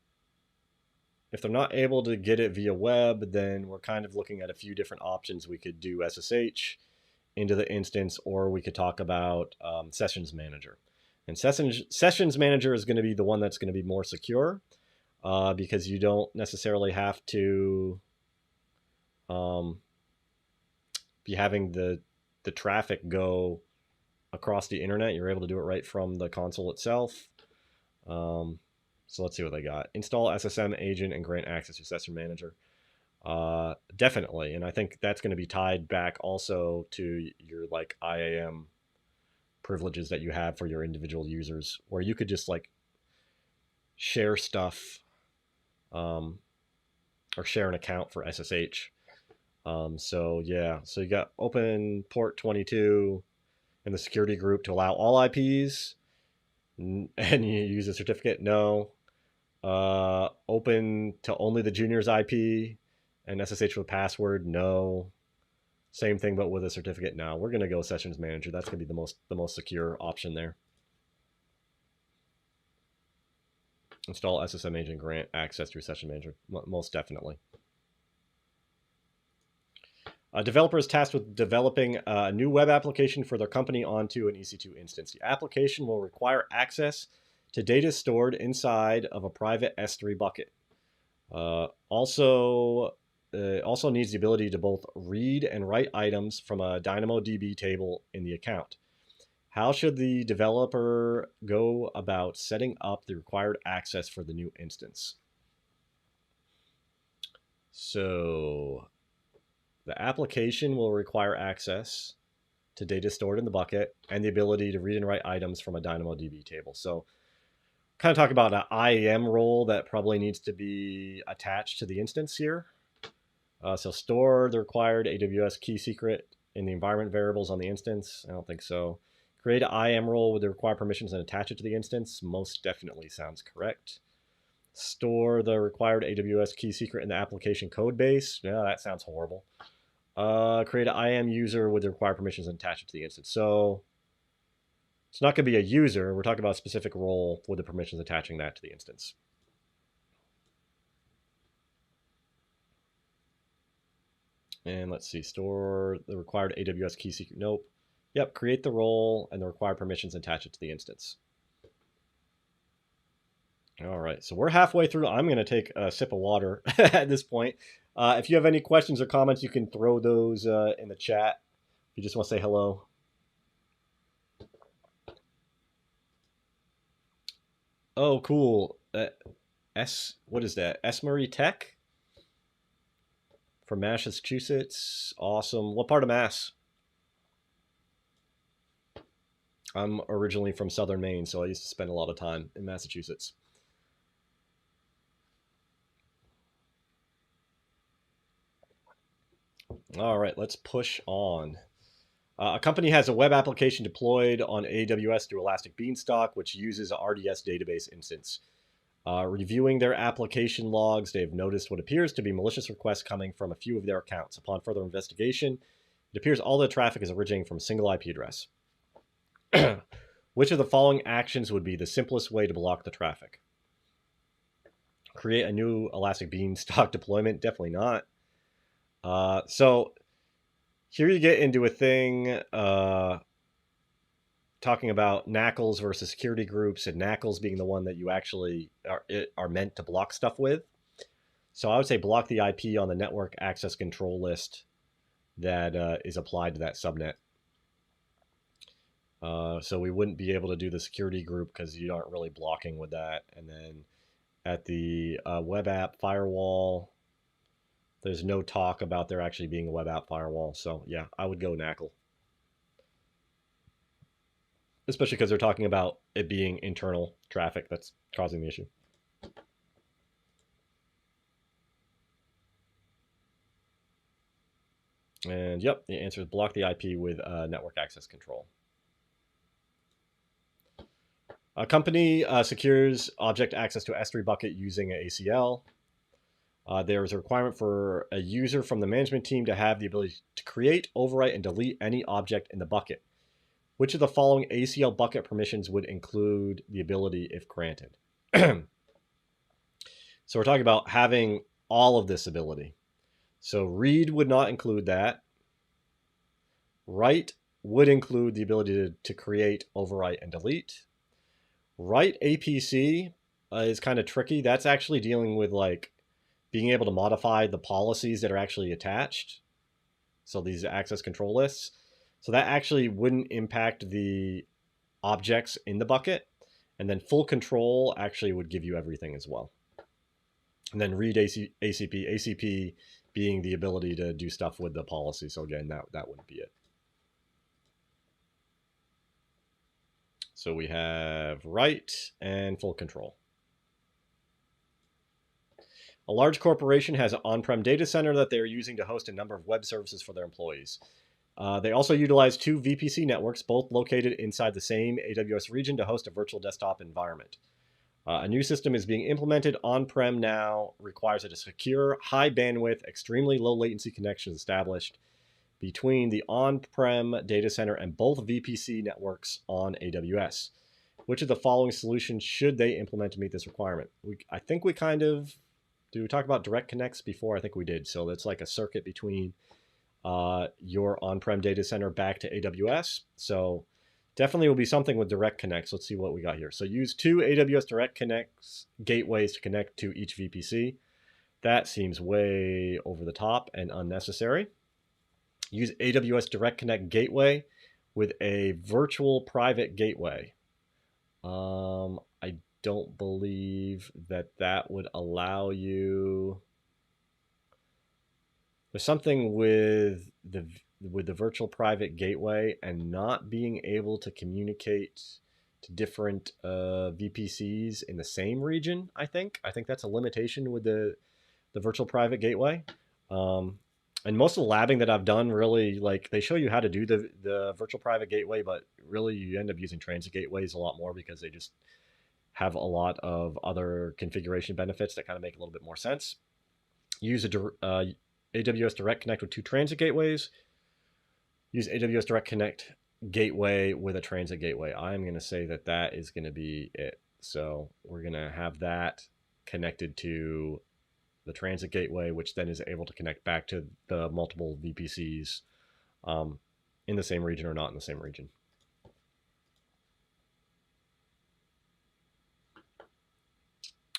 if they're not able to get it via web, then we're kind of looking at a few different options. We could do SSH into the instance, or we could talk about Sessions Manager. And Sessions Manager is going to be the one that's going to be more secure because you don't necessarily have to be having the traffic go across the internet. You're able to do it right from the console itself. So let's see what they got. Install SSM agent and grant access to Session Manager. Definitely, and I think that's going to be tied back also to your like IAM privileges that you have for your individual users, where you could just like share stuff or share an account for SSH. So yeah, so you got open port 22 in the security group to allow all IPs, and you use a certificate. No. Open to only the junior's IP and SSH with password. No. Same thing, but with a certificate. No. We're gonna go Sessions Manager. That's gonna be the most secure option there. Install SSM agent, grant access through Session Manager. Most definitely. A developer is tasked with developing a new web application for their company onto an EC2 instance. The application will require access to data stored inside of a private S3 bucket. Also needs the ability to both read and write items from a DynamoDB table in the account. How should the developer go about setting up the required access for the new instance? So the application will require access to data stored in the bucket and the ability to read and write items from a DynamoDB table. So kind of talk about an IAM role that probably needs to be attached to the instance here. So store the required AWS key secret in the environment variables on the instance. I don't think so. Create an IAM role with the required permissions and attach it to the instance. Most definitely sounds correct. Store the required AWS key secret in the application code base. Yeah, that sounds horrible. Create an IAM user with the required permissions and attach it to the instance. So it's not going to be a user. We're talking about a specific role with the permissions attaching that to the instance. And let's see, store the required AWS key secret. Nope. Yep, create the role and the required permissions and attach it to the instance. All right, so we're halfway through. I'm going to take a sip of water at this point. If you have any questions or comments, you can throw those in the chat. If you just want to say hello. Oh, cool. What is that? Esmery Tech from Massachusetts. Awesome. What part of Mass? I'm originally from Southern Maine, so I used to spend a lot of time in Massachusetts. All right, let's push on. A company has a web application deployed on AWS through Elastic Beanstalk, which uses a RDS database instance. Reviewing their application logs, they've noticed what appears to be malicious requests coming from a few of their accounts. Upon further investigation, it appears all the traffic is originating from a single IP address. Which of the following actions would be the simplest way to block the traffic? Create a new Elastic Beanstalk deployment? Definitely not. So here you get into a thing talking about NACLs versus security groups, and NACLs being the one that you actually are meant to block stuff with. So I would say block the IP on the network access control list that is applied to that subnet. So we wouldn't be able to do the security group because you aren't really blocking with that. And then at the web app firewall, there's no talk about there actually being a web app firewall. So yeah, I would go NACL. Especially because they're talking about it being internal traffic that's causing the issue. And yep, the answer is block the IP with network access control. A company secures object access to S3 bucket using an ACL. There is a requirement for a user from the management team to have the ability to create, overwrite, and delete any object in the bucket. Which of the following ACL bucket permissions would include the ability if granted? So we're talking about having all of this ability. So read would not include that. Write would include the ability to create, overwrite, and delete. Write APC is kind of tricky. That's actually dealing with like being able to modify the policies that are actually attached. So these access control lists. So that actually wouldn't impact the objects in the bucket. And then full control actually would give you everything as well. And then read ACP being the ability to do stuff with the policy. So again, that wouldn't be it. So we have write and full control. A large corporation has an on-prem data center that they're using to host a number of web services for their employees. They also utilize 2 VPC networks, both located inside the same AWS region, to host a virtual desktop environment. A new system is being implemented on-prem now, requires that a secure, high bandwidth, extremely low latency connection is established between the on-prem data center and both VPC networks on AWS. Which of the following solutions should they implement to meet this requirement? I think we kind of, did we talk about direct connects before? I think we did. So that's like a circuit between your on-prem data center back to AWS. So definitely will be something with direct connects. Let's see what we got here. So use 2 AWS direct connects gateways to connect to each VPC. That seems way over the top and unnecessary. Use AWS Direct Connect Gateway with a virtual private gateway. I don't believe that would allow you. There's something with the virtual private gateway and not being able to communicate to different VPCs in the same region. I think that's a limitation with the virtual private gateway. And most of the labbing that I've done, really, like, they show you how to do the virtual private gateway, but really you end up using transit gateways a lot more because they just have a lot of other configuration benefits that kind of make a little bit more sense. Use a AWS Direct Connect with 2 transit gateways. Use AWS Direct Connect gateway with a transit gateway. I'm going to say that is going to be it. So we're going to have that connected to the transit gateway, which then is able to connect back to the multiple VPCs in the same region or not in the same region.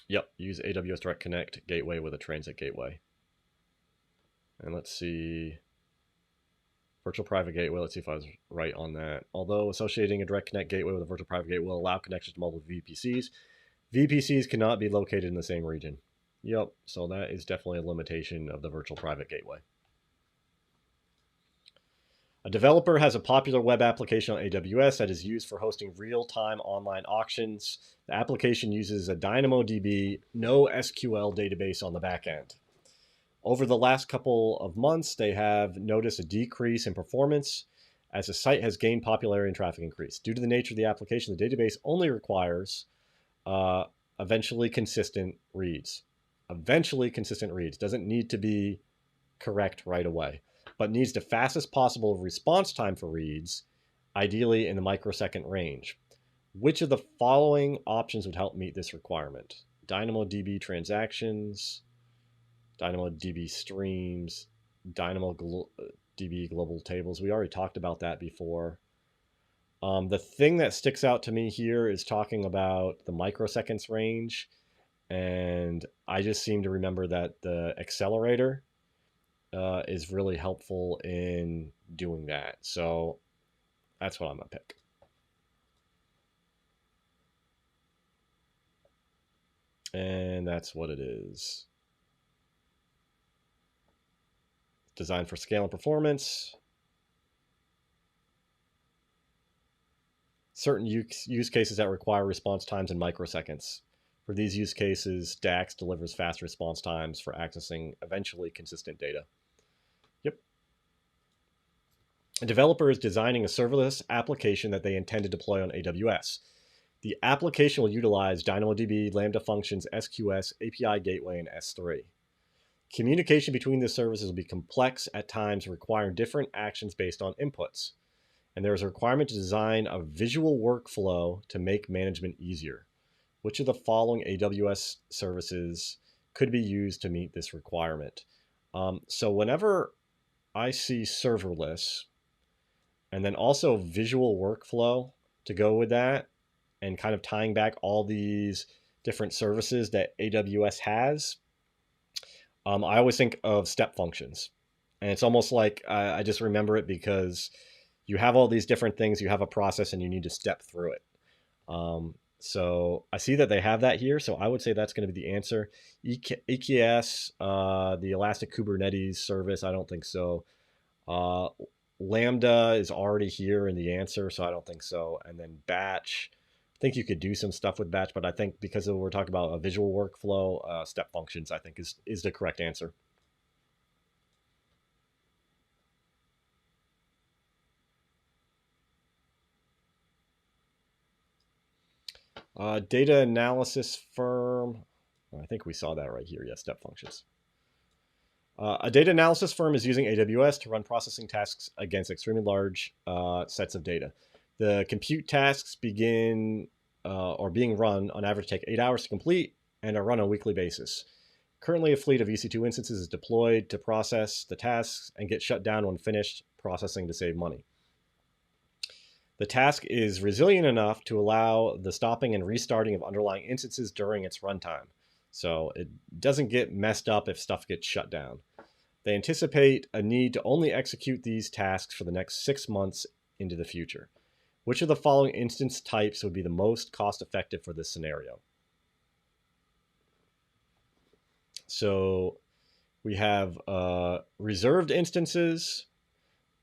Yep, use AWS Direct Connect gateway with a transit gateway. And let's see, virtual private gateway, let's see if I was right on that. Although associating a Direct Connect gateway with a virtual private gateway will allow connections to multiple VPCs, VPCs cannot be located in the same region. Yep, so that is definitely a limitation of the virtual private gateway. A developer has a popular web application on AWS that is used for hosting real-time online auctions. The application uses a DynamoDB NoSQL database on the back end. Over the last couple of months, they have noticed a decrease in performance as the site has gained popularity and traffic increase. Due to the nature of the application, the database only requires eventually consistent reads. Eventually consistent reads. Doesn't need to be correct right away, but needs the fastest possible response time for reads, ideally in the microsecond range. Which of the following options would help meet this requirement? DynamoDB transactions, DynamoDB streams, DynamoDB global tables. We already talked about that before. The thing that sticks out to me here is talking about the microseconds range. And I just seem to remember that the accelerator is really helpful in doing that. So that's what I'm going to pick. And that's what it is. Designed for scale and performance. Certain use cases that require response times in microseconds. For these use cases, DAX delivers fast response times for accessing eventually consistent data. Yep. A developer is designing a serverless application that they intend to deploy on AWS. The application will utilize DynamoDB, Lambda functions, SQS, API gateway, and S3. Communication between the services will be complex at times, requiring different actions based on inputs. and there is a requirement to design a visual workflow to make management easier. Which of the following AWS services could be used to meet this requirement? So whenever I see serverless and then also visual workflow to go with that, and kind of tying back all these different services that AWS has, I always think of step functions. And it's almost like I just remember it because you have all these different things, you have a process, and you need to step through it. So I see that they have that here, so I would say that's going to be the answer. EKS, the Elastic Kubernetes service, I don't think so. Lambda is already here in the answer, so I don't think so. And then batch, I think you could do some stuff with batch, but I think because we're talking about a visual workflow, step functions, I think is the correct answer. Data analysis firm, I think we saw that right here. Yeah, step functions. A data analysis firm is using AWS to run processing tasks against extremely large sets of data. The compute tasks being run on average take 8 hours to complete and are run on a weekly basis. Currently, a fleet of EC2 instances is deployed to process the tasks and get shut down when finished processing to save money. The task is resilient enough to allow the stopping and restarting of underlying instances during its runtime. So it doesn't get messed up if stuff gets shut down. They anticipate a need to only execute these tasks for the next 6 months into the future. Which of the following instance types would be the most cost-effective for this scenario? So we have reserved instances.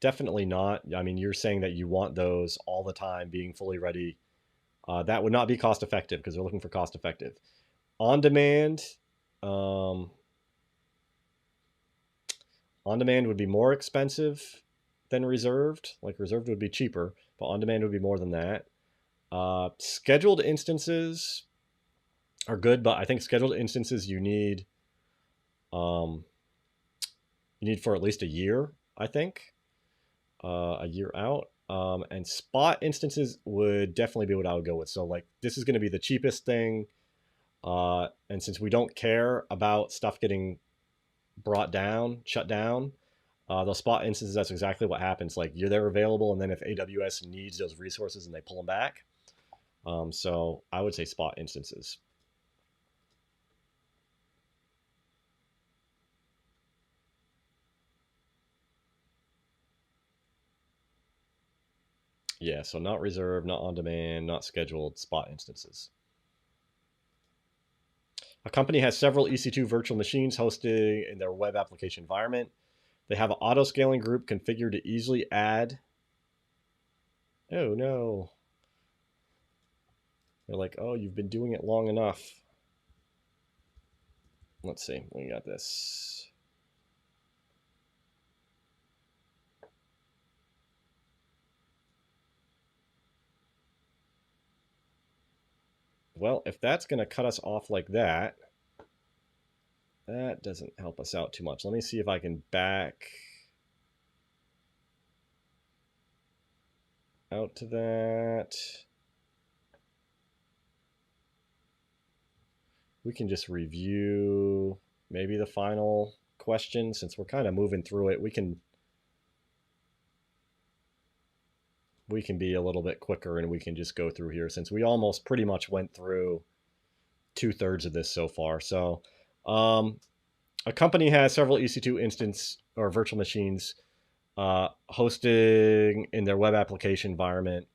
Definitely not. I mean, you're saying that you want those all the time being fully ready. That would not be cost-effective because they're looking for cost-effective. On-demand, on-demand would be more expensive than reserved. Like reserved would be cheaper, but on-demand would be more than that. Scheduled instances are good, but I think scheduled instances you need for at least a year, I think. A year out. And spot instances would definitely be what I would go with. So like this is going to be the cheapest thing. And since we don't care about stuff getting shut down, those spot instances, that's exactly what happens. Like they're available, and then if AWS needs those resources and they pull them back. So I would say spot instances. Yeah, so not reserved, not on demand, not scheduled, spot instances. A company has several EC2 virtual machines hosted in their web application environment. They have an auto-scaling group configured to easily add. Oh no. They're like, oh, you've been doing it long enough. Let's see, we got this. Well, if that's going to cut us off like that, that doesn't help us out too much. Let me see if I can back out to that. We can just review maybe the final question since we're kind of moving through it. We can be a little bit quicker and we can just go through here since we almost pretty much went through 2/3 of this so far. So a company has several EC2 instance or virtual machines hosting in their web application environment.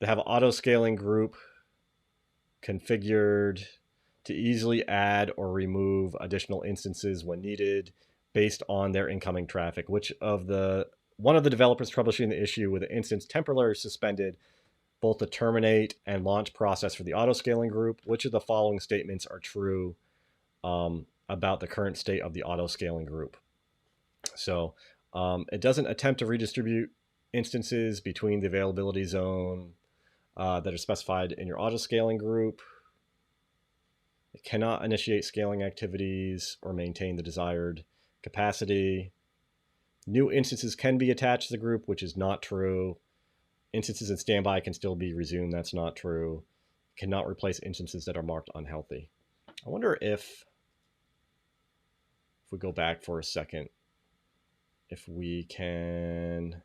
They have an auto-scaling group configured to easily add or remove additional instances when needed based on their incoming traffic. One of the developers troubleshooting the issue with the instance temporarily suspended both the terminate and launch process for the auto-scaling group. Which of the following statements are true about the current state of the auto-scaling group? So it doesn't attempt to redistribute instances between the availability zone that are specified in your auto-scaling group. It cannot initiate scaling activities or maintain the desired capacity. New instances can be attached to the group, which is not true. Instances in standby can still be resumed. That's not true. Cannot replace instances that are marked unhealthy. I wonder if we go back for a second, if we can...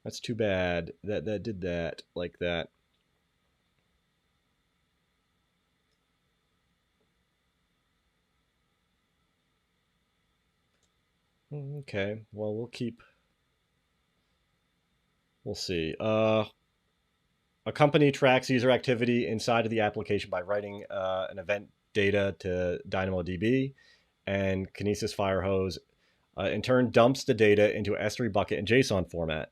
that's too bad that did that like that. Okay, well, we'll see. A company tracks user activity inside of the application by writing an event data to DynamoDB, and Kinesis Firehose in turn dumps the data into an S3 bucket in JSON format.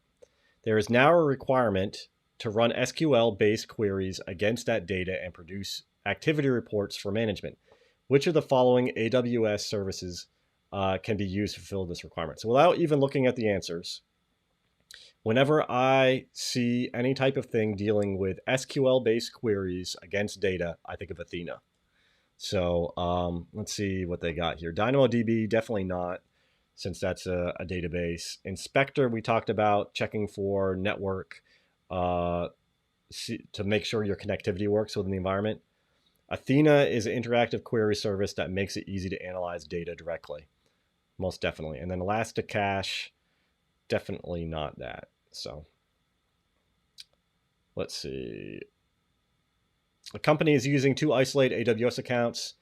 There is now a requirement to run SQL-based queries against that data and produce activity reports for management. Which of the following AWS services can be used to fulfill this requirement? So without even looking at the answers, whenever I see any type of thing dealing with SQL-based queries against data, I think of Athena. So let's see what they got here. DynamoDB, definitely not, since that's a database. Inspector, we talked about checking for network to make sure your connectivity works within the environment. Athena is an interactive query service that makes it easy to analyze data directly, most definitely. And then Elasticache, definitely not that. So let's see. A company is using 2 isolated AWS accounts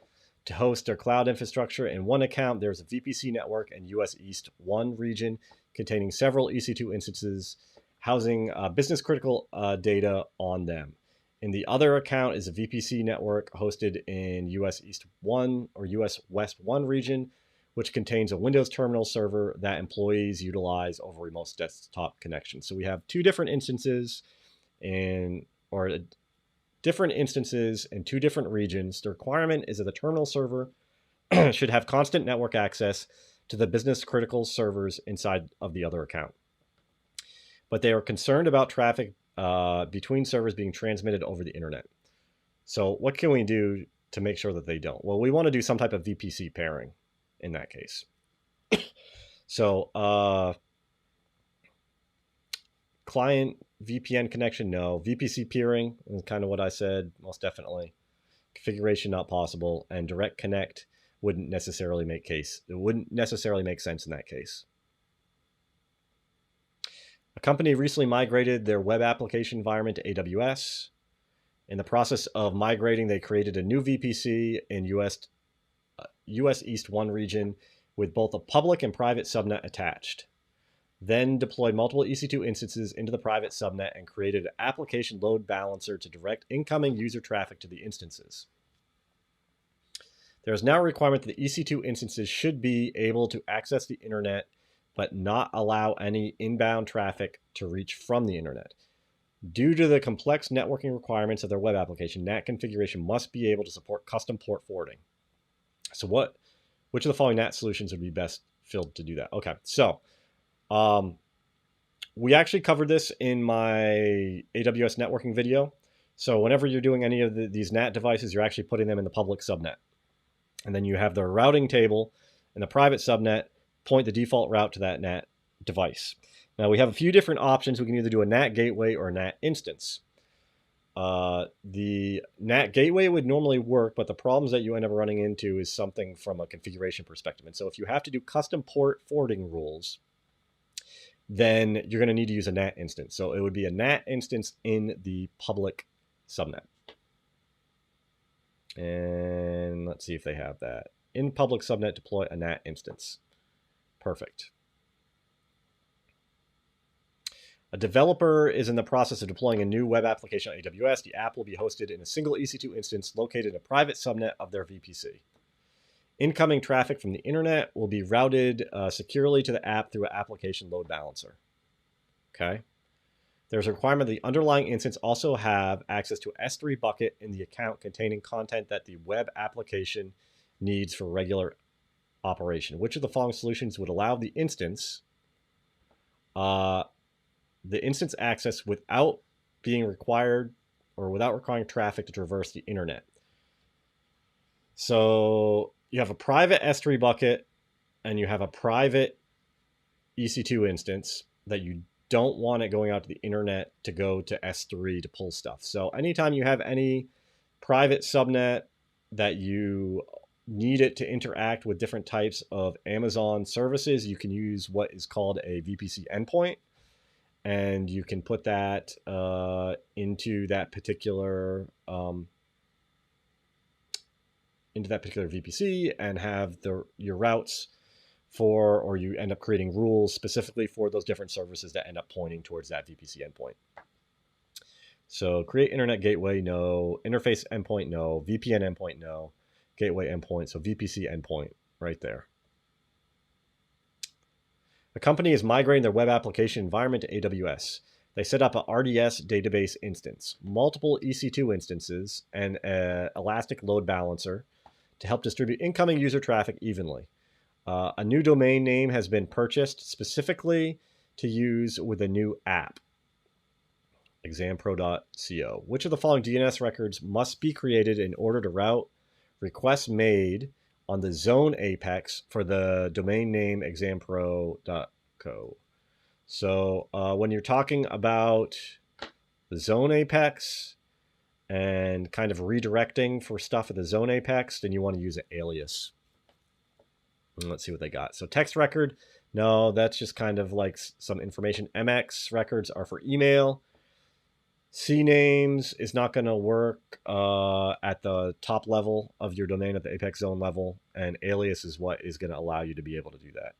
to host their cloud infrastructure. In one account, there's a VPC network and US East 1 region containing several EC2 instances housing business critical data on them. In the other account is a VPC network hosted in US East 1 or US West 1 region, which contains a Windows terminal server that employees utilize over remote desktop connection. So we have 2 different instances different instances in 2 different regions. The requirement is that the terminal server should have constant network access to the business critical servers inside of the other account. But they are concerned about traffic between servers being transmitted over the internet. So what can we do to make sure that they don't? Well, we want to do some type of VPC pairing in that case. So client VPN connection, no. VPC peering is kind of what I said, most definitely. Configuration not possible, and direct connect wouldn't necessarily make sense in that case. A company recently migrated their web application environment to AWS. In the process of migrating, they created a new VPC in US East 1 region with both a public and private subnet attached. Then deployed multiple EC2 instances into the private subnet and created an application load balancer to direct incoming user traffic to the instances. There is now a requirement that the EC2 instances should be able to access the internet but not allow any inbound traffic to reach from the internet. Due to the complex networking requirements of their web application, NAT configuration must be able to support custom port forwarding. So which of the following NAT solutions would be best filled to do that? Okay, so we actually covered this in my AWS networking video. So whenever you're doing any of these NAT devices, you're actually putting them in the public subnet. And then you have the routing table in the private subnet, point the default route to that NAT device. Now we have a few different options. We can either do a NAT gateway or a NAT instance. The NAT gateway would normally work, but the problems that you end up running into is something from a configuration perspective. And so if you have to do custom port forwarding rules, then you're going to need to use a NAT instance. So it would be a NAT instance in the public subnet. And let's see if they have that. In public subnet, deploy a NAT instance. Perfect. A developer is in the process of deploying a new web application on AWS. The app will be hosted in a single EC2 instance located in a private subnet of their VPC. Incoming traffic from the internet will be routed securely to the app through an application load balancer. Okay. There's a requirement that the underlying instance also have access to an S3 bucket in the account containing content that the web application needs for regular operation. Which of the following solutions would allow the instance access without being required or without requiring traffic to traverse the internet? So you have a private S3 bucket and you have a private EC2 instance that you don't want it going out to the internet to go to S3 to pull stuff. So anytime you have any private subnet that you need it to interact with different types of Amazon services, you can use what is called a VPC endpoint, and you can put that into that particular VPC and have your routes for, or you end up creating rules specifically for those different services that end up pointing towards that VPC endpoint. So create internet gateway, no. Interface endpoint, no. VPN endpoint, no. Gateway endpoint, so VPC endpoint right there. A company is migrating their web application environment to AWS. They set up a RDS database instance, multiple EC2 instances, and an elastic load balancer to help distribute incoming user traffic evenly. A new domain name has been purchased specifically to use with a new app, exampro.co. Which of the following DNS records must be created in order to route requests made on the zone apex for the domain name exampro.co? So when you're talking about the zone apex and kind of redirecting for stuff at the zone apex, then you want to use an alias. And let's see what they got. So text record, no, that's just kind of like some information. MX records are for email. CNAMEs is not going to work at the top level of your domain at the apex zone level, and alias is what is going to allow you to be able to do that.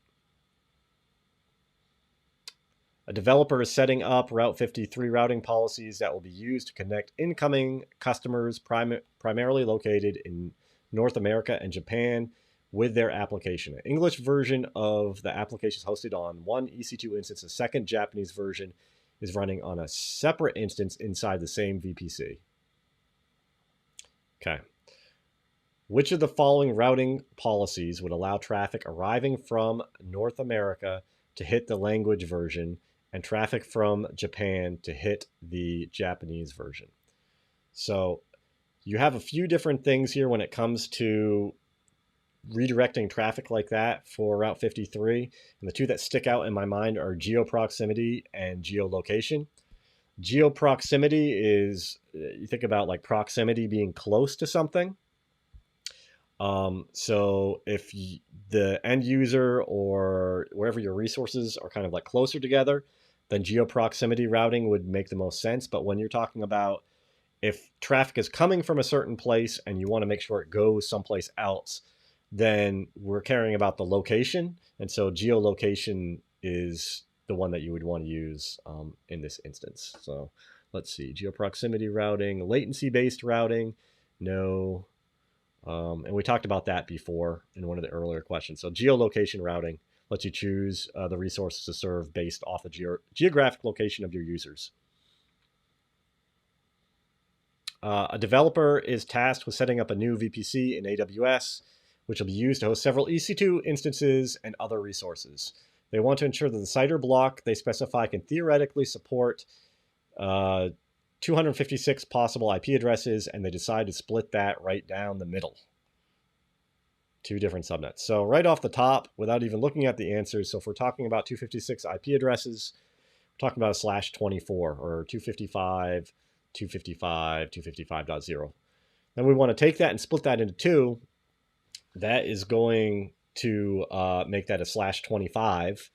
A developer is setting up Route 53 routing policies that will be used to connect incoming customers primarily located in North America and Japan with their application. An English version of the application is hosted on one EC2 instance. A second Japanese version is running on a separate instance inside the same VPC. Okay. Which of the following routing policies would allow traffic arriving from North America to hit the language version and traffic from Japan to hit the Japanese version? So you have a few different things here when it comes to redirecting traffic like that for Route 53. And the two that stick out in my mind are geoproximity and geolocation. Geoproximity is, you think about like proximity being close to something. So if the end user or wherever your resources are kind of like closer together, then geoproximity routing would make the most sense. But when you're talking about if traffic is coming from a certain place and you want to make sure it goes someplace else, then we're caring about the location. And so geolocation is the one that you would want to use in this instance. So let's see, geoproximity routing, latency-based routing, no. And we talked about that before in one of the earlier questions. So geolocation routing lets you choose the resources to serve based off the geographic location of your users. A developer is tasked with setting up a new VPC in AWS, which will be used to host several EC2 instances and other resources. They want to ensure that the CIDR block they specify can theoretically support 256 possible IP addresses, and they decide to split that right down the middle. Two different subnets. So right off the top, without even looking at the answers, so if we're talking about 256 IP addresses, we're talking about a /24 or 255, 255, 255.0. Then we want to take that and split that into two. That is going to make that a /25.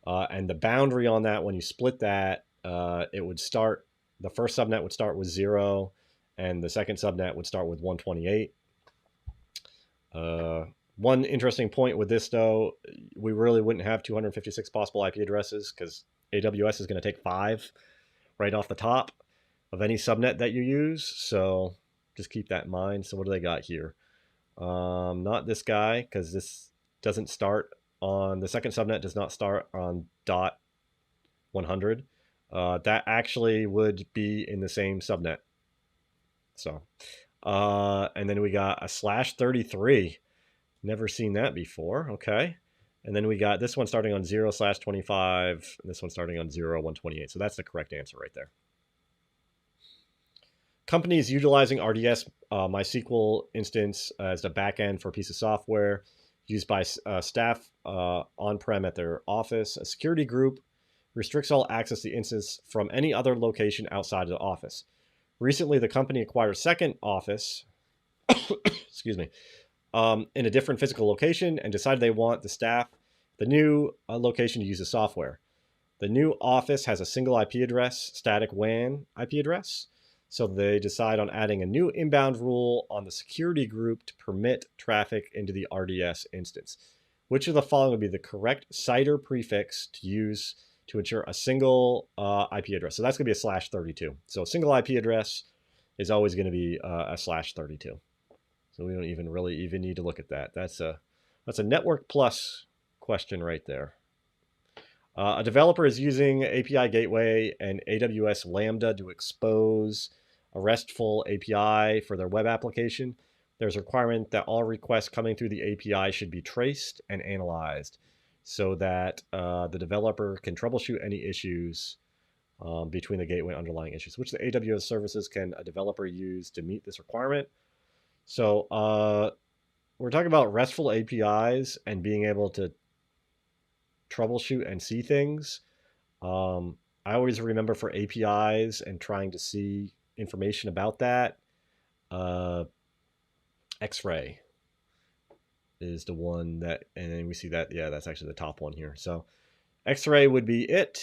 And the boundary on that, when you split that, it would start, the first subnet would start with 0, and the second subnet would start with 128. One interesting point with this, though, we really wouldn't have 256 possible IP addresses because AWS is going to take 5 right off the top of any subnet that you use. So just keep that in mind. So what do they got here? Not this guy, because this doesn't start on, the second subnet does not start on .100. That actually would be in the same subnet. So, and then we got a /33. Never seen that before. Okay. And then we got this one starting on 0/25, and this one starting on 0/128. So that's the correct answer right there. Companies utilizing RDS MySQL instance as the backend for a piece of software used by staff on-prem at their office. A security group restricts all access to the instance from any other location outside of the office. Recently, the company acquired a second office, excuse me, in a different physical location and decided they want the new location to use the software. The new office has a single IP address, static WAN IP address. So they decide on adding a new inbound rule on the security group to permit traffic into the RDS instance. Which of the following would be the correct CIDR prefix to use to ensure a single IP address? So that's going to be a /32. So a single IP address is always going to be a /32. So we don't even really need to look at that. That's a network plus question right there. A developer is using API Gateway and AWS Lambda to expose a RESTful API for their web application. There's a requirement that all requests coming through the API should be traced and analyzed so that the developer can troubleshoot any issues between the gateway and underlying issues. Which the AWS services can a developer use to meet this requirement? So we're talking about RESTful APIs and being able to troubleshoot and see things. I always remember for APIs and trying to see information about that, X-Ray is the one that, and then we see that, yeah, that's actually the top one here. So X-Ray would be it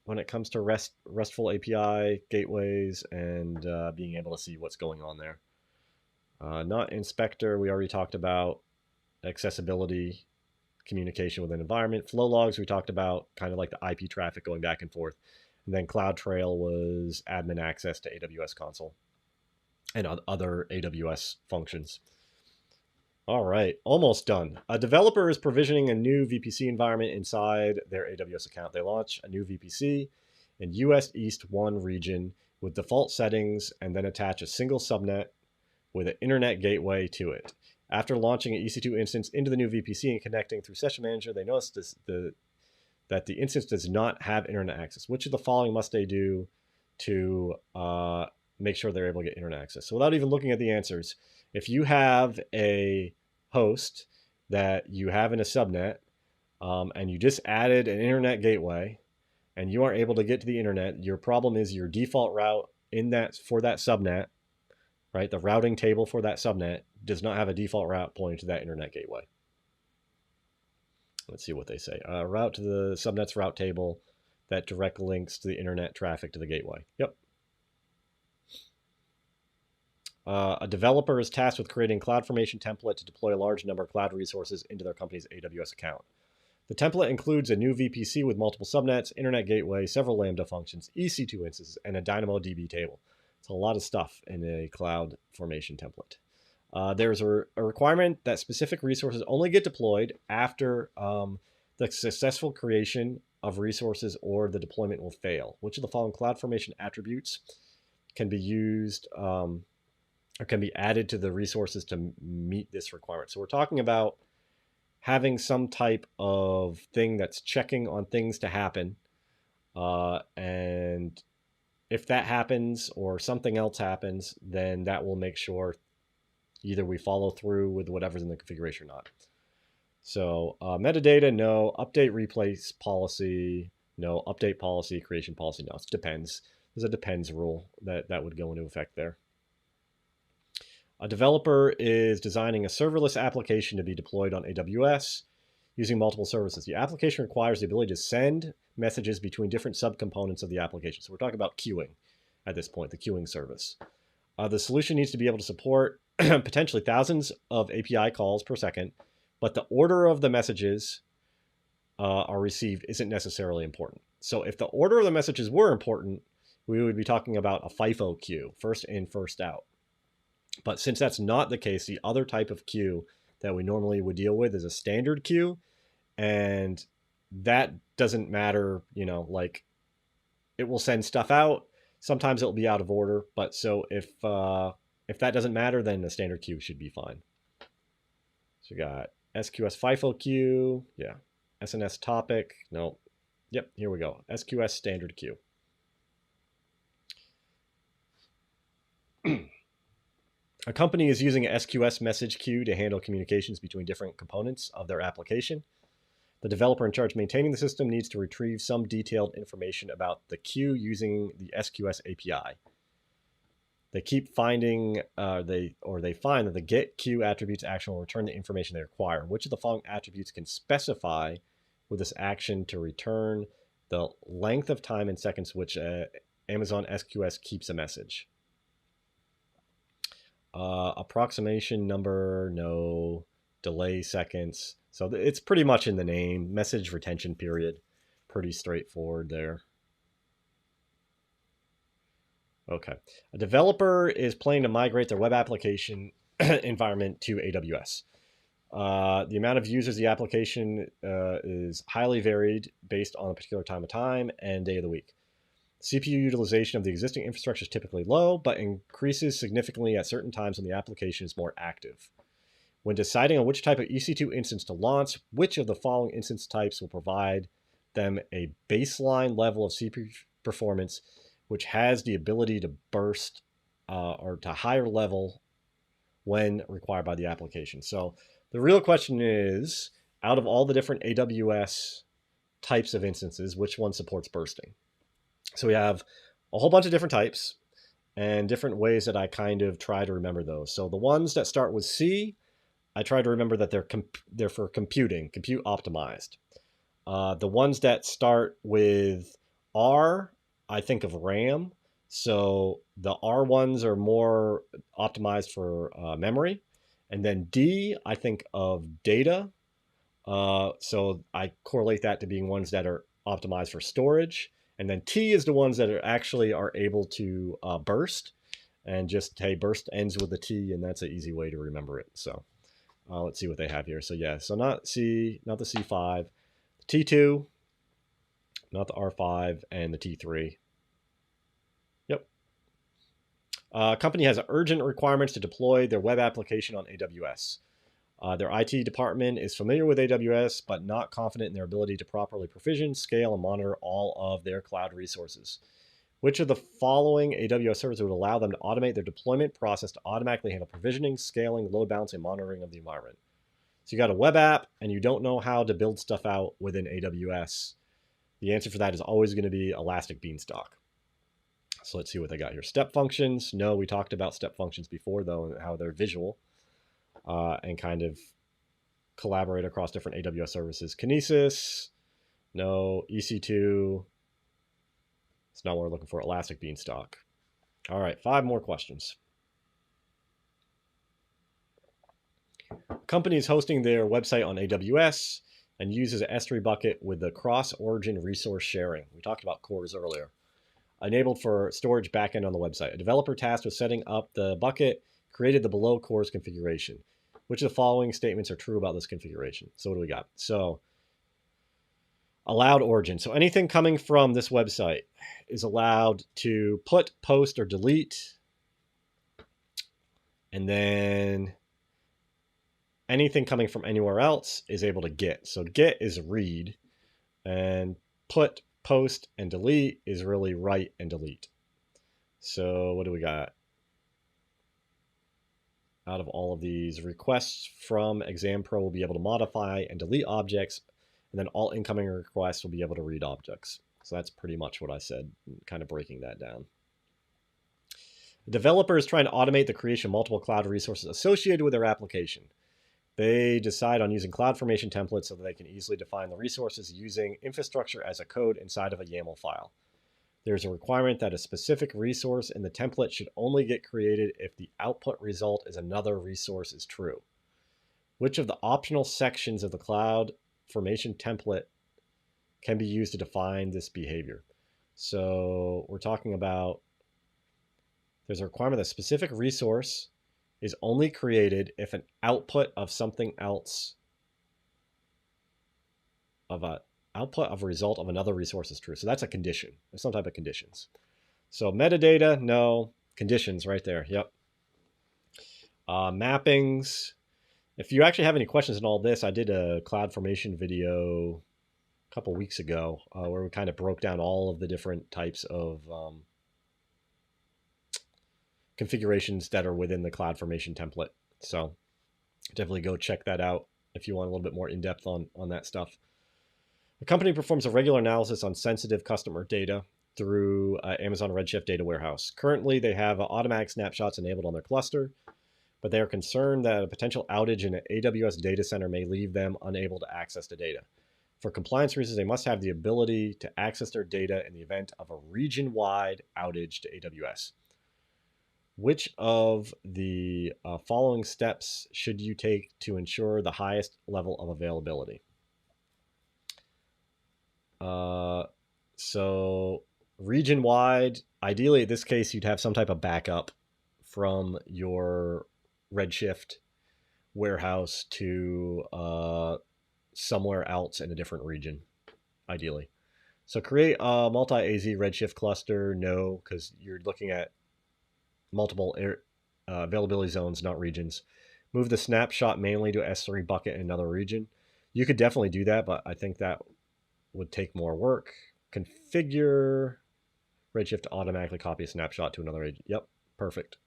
when it comes to RESTful API gateways and being able to see what's going on there. Not Inspector, we already talked about. Accessibility, communication with an environment. Flow logs, we talked about, kind of like the IP traffic going back and forth. And then CloudTrail was admin access to AWS console and other AWS functions. All right, almost done. A developer is provisioning a new VPC environment inside their AWS account. They launch a new VPC in US East 1 region with default settings and then attach a single subnet with an internet gateway to it. After launching an EC2 instance into the new VPC and connecting through Session Manager, they notice that the instance does not have internet access. Which of the following must they do to make sure they're able to get internet access? So without even looking at the answers, if you have a host that you have in a subnet and you just added an internet gateway and you aren't able to get to the internet, your problem is your default route for that subnet, right? The routing table for that subnet does not have a default route pointing to that internet gateway. Let's see what they say. Route to the subnet's route table that direct links to the internet traffic to the gateway. Yep. A developer is tasked with creating a CloudFormation template to deploy a large number of cloud resources into their company's AWS account. The template includes a new VPC with multiple subnets, internet gateway, several Lambda functions, EC2 instances, and a DynamoDB table. It's a lot of stuff in a CloudFormation template. There's a requirement that specific resources only get deployed after the successful creation of resources or the deployment will fail. Which of the following CloudFormation attributes can be used or can be added to the resources to meet this requirement? So we're talking about having some type of thing that's checking on things to happen. And if that happens or something else happens, then that will make sure either we follow through with whatever's in the configuration or not. So metadata, no. Update replace policy, no. Update policy, creation policy, no. It depends. There's a depends rule that would go into effect there. A developer is designing a serverless application to be deployed on AWS using multiple services. The application requires the ability to send messages between different subcomponents of the application. So we're talking about queuing at this point, the queuing service. The solution needs to be able to support potentially thousands of API calls per second, but the order of the messages are received isn't necessarily important. So if the order of the messages were important, we would be talking about a FIFO queue, first in, first out. But since that's not the case, the other type of queue that we normally would deal with is a standard queue, and that doesn't matter, you know, like it will send stuff out. Sometimes it'll be out of order, but so if that doesn't matter, then the standard queue should be fine. So we got SQS FIFO queue, yeah. SNS topic, no. Yep, here we go. SQS standard queue. A company is using an SQS message queue to handle communications between different components of their application. The developer in charge of maintaining the system needs to retrieve some detailed information about the queue using the SQS API. They keep finding, they find that the get queue attributes action will return the information they require. Which of the following attributes can specify with this action to return the length of time in seconds which Amazon SQS keeps a message? Approximation number, no. Delay seconds. So it's pretty much in the name. Message retention period. Pretty straightforward there. Okay. A developer is planning to migrate their web application environment to AWS. The amount of users the application is highly varied based on a particular time and day of the week. CPU utilization of the existing infrastructure is typically low, but increases significantly at certain times when the application is more active. When deciding on which type of EC2 instance to launch, which of the following instance types will provide them a baseline level of CPU performance, which has the ability to burst or to higher level when required by the application? So the real question is, out of all the different AWS types of instances, which one supports bursting? So we have a whole bunch of different types and different ways that I kind of try to remember those. So the ones that start with C, I try to remember that they're for computing, compute optimized. The ones that start with R, I think of RAM. So the R ones are more optimized for memory. And then D, I think of data. So I correlate that to being ones that are optimized for storage. And then T is the ones that are able to burst. And just, hey, burst ends with a T, and that's an easy way to remember it. So let's see what they have here. So yeah, so not C, not the C5, the T2, not the R5, and the T3. Yep. Company has urgent requirements to deploy their web application on AWS. Their IT department is familiar with AWS, but not confident in their ability to properly provision, scale, and monitor all of their cloud resources. Which of the following AWS services would allow them to automate their deployment process to automatically handle provisioning, scaling, load balancing, monitoring of the environment? So you got a web app and you don't know how to build stuff out within AWS. The answer for that is always going to be Elastic Beanstalk. So let's see what they got here. Step functions. No, we talked about step functions before, though, and how they're visual and kind of collaborate across different AWS services. Kinesis. No. EC2. It's not what we're looking for. Elastic Beanstalk. All right, 5 more questions. Company is hosting their website on AWS and uses an S3 bucket with the cross-origin resource sharing. We talked about cores earlier. Enabled for storage backend on the website. A developer tasked with setting up the bucket created the below cores configuration. Which of the following statements are true about this configuration? So what do we got? So allowed origin. So anything coming from this website is allowed to put, post, or delete. And then anything coming from anywhere else is able to get. So get is read, and put, post, and delete is really write and delete. So what do we got? Out of all of these, requests from ExamPro will be able to modify and delete objects, and then all incoming requests will be able to read objects. So that's pretty much what I said, kind of breaking that down. The developer is trying to automate the creation of multiple cloud resources associated with their application. They decide on using CloudFormation templates so that they can easily define the resources using infrastructure as a code inside of a YAML file. There's a requirement that a specific resource in the template should only get created if the output result is another resource is true. Which of the optional sections of the CloudFormation template can be used to define this behavior? So we're talking about there's a requirement that a specific resource is only created if an output of something else, of a output of a result of another resource is true. So that's a condition. There's some type of conditions. So metadata, no. Conditions right there. Yep. Mappings. If you actually have any questions on all this, I did a CloudFormation video a couple weeks ago where we kind of broke down all of the different types of configurations that are within the CloudFormation template. So definitely go check that out if you want a little bit more in-depth on that stuff. The company performs a regular analysis on sensitive customer data through Amazon Redshift data warehouse. Currently, they have automatic snapshots enabled on their cluster, but they are concerned that a potential outage in an AWS data center may leave them unable to access the data. For compliance reasons, they must have the ability to access their data in the event of a region-wide outage to AWS. Which of the following steps should you take to ensure the highest level of availability? So region-wide, ideally in this case, you'd have some type of backup from your Redshift warehouse to somewhere else in a different region, ideally. So create a multi-AZ Redshift cluster, no, because you're looking at multiple availability zones, not regions. Move the snapshot manually to S3 bucket in another region. You could definitely do that, but I think that would take more work. Configure Redshift to automatically copy a snapshot to another region. Yep, perfect.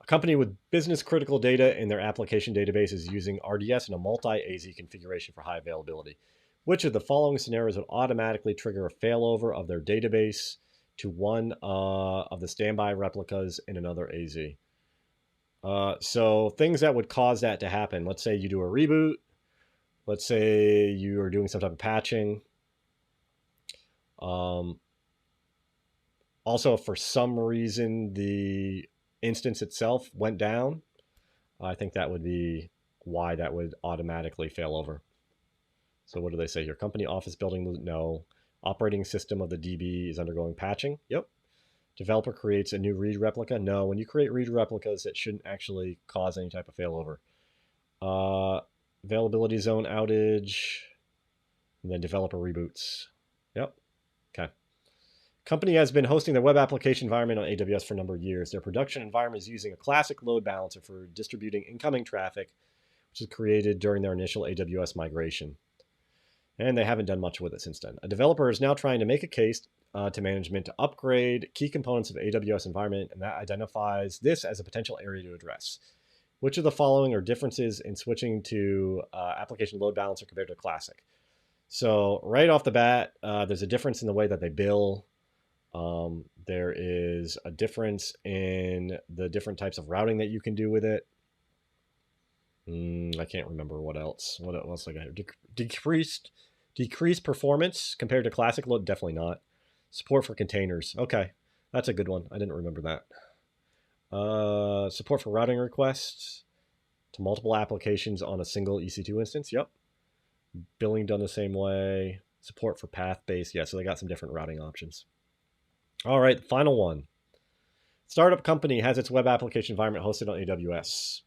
A company with business critical data in their application database is using RDS in a multi-AZ configuration for high availability. Which of the following scenarios would automatically trigger a failover of their database to one of the standby replicas in another AZ? So things that would cause that to happen. Let's say you do a reboot. Let's say you are doing some type of patching. Also, for some reason, the instance itself went down. I think that would be why that would automatically fail over. So what do they say here? Company office building, no. Operating system of the DB is undergoing patching. Yep. Developer creates a new read replica. No, when you create read replicas, it shouldn't actually cause any type of failover. Availability zone outage, and then developer reboots. Yep. Okay. Company has been hosting their web application environment on AWS for a number of years. Their production environment is using a classic load balancer for distributing incoming traffic, which was created during their initial AWS migration. And they haven't done much with it since then. A developer is now trying to make a case to management to upgrade key components of AWS environment, and that identifies this as a potential area to address. Which of the following are differences in switching to application load balancer compared to classic? So right off the bat, there's a difference in the way that they bill. There is a difference in the different types of routing that you can do with it. I can't remember what else. What else I got here? Decreased performance compared to classic load? Definitely not. Support for containers. Okay, that's a good one. I didn't remember that. Support for routing requests to multiple applications on a single EC2 instance. Yep. Billing done the same way. Support for path-based. Yeah, so they got some different routing options. All right, the final one. Startup company has its web application environment hosted on AWS.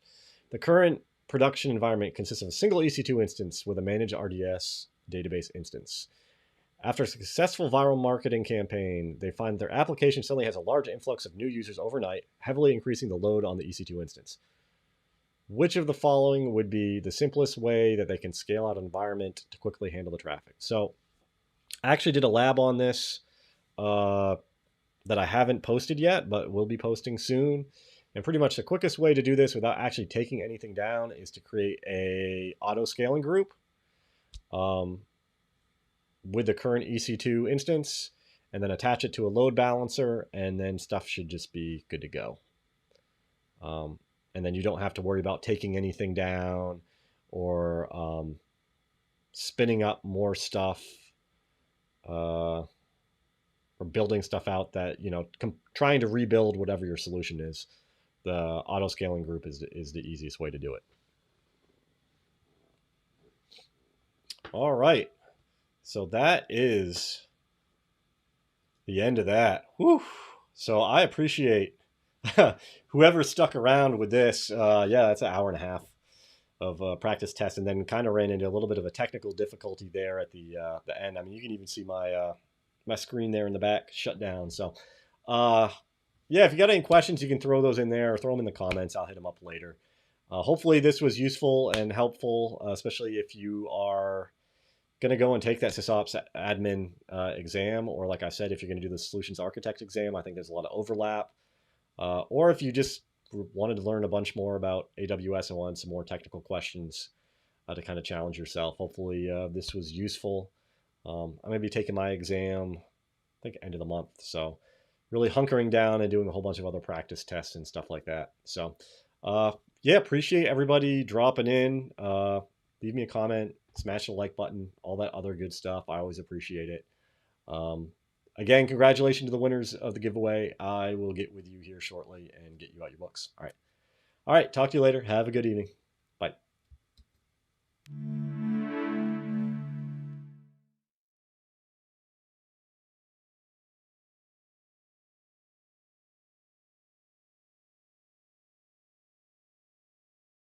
The current production environment consists of a single EC2 instance with a managed RDS database instance. After a successful viral marketing campaign, they find their application suddenly has a large influx of new users overnight, heavily increasing the load on the EC2 instance. Which of the following would be the simplest way that they can scale out an environment to quickly handle the traffic? So I actually did a lab on this that I haven't posted yet, but will be posting soon. And pretty much the quickest way to do this without actually taking anything down is to create a auto scaling group with the current EC2 instance, and then attach it to a load balancer, and then stuff should just be good to go. And then you don't have to worry about taking anything down or spinning up more stuff or building stuff out that, trying to rebuild whatever your solution is. The auto scaling group is the easiest way to do it. All right. So that is the end of that. Whew. So I appreciate whoever stuck around with this. Yeah, that's an hour and a half of practice test, and then kind of ran into a little bit of a technical difficulty there at the end. I mean, you can even see my my screen there in the back shut down. So yeah, if you got any questions, you can throw those in there or throw them in the comments. I'll hit them up later. Hopefully this was useful and helpful, especially if you are going to go and take that SysOps admin exam, or like I said, if you're going to do the solutions architect exam. I think there's a lot of overlap. Or if you just wanted to learn a bunch more about AWS and wanted some more technical questions to kind of challenge yourself. Hopefully this was useful. I'm going to be taking my exam, I think end of the month. So really hunkering down and doing a whole bunch of other practice tests and stuff like that. So yeah, appreciate everybody dropping in. Leave me a comment, smash the like button, all that other good stuff. I always appreciate it. Again, congratulations to the winners of the giveaway. I will get with you here shortly and get you out your books. All right. All right. Talk to you later. Have a good evening.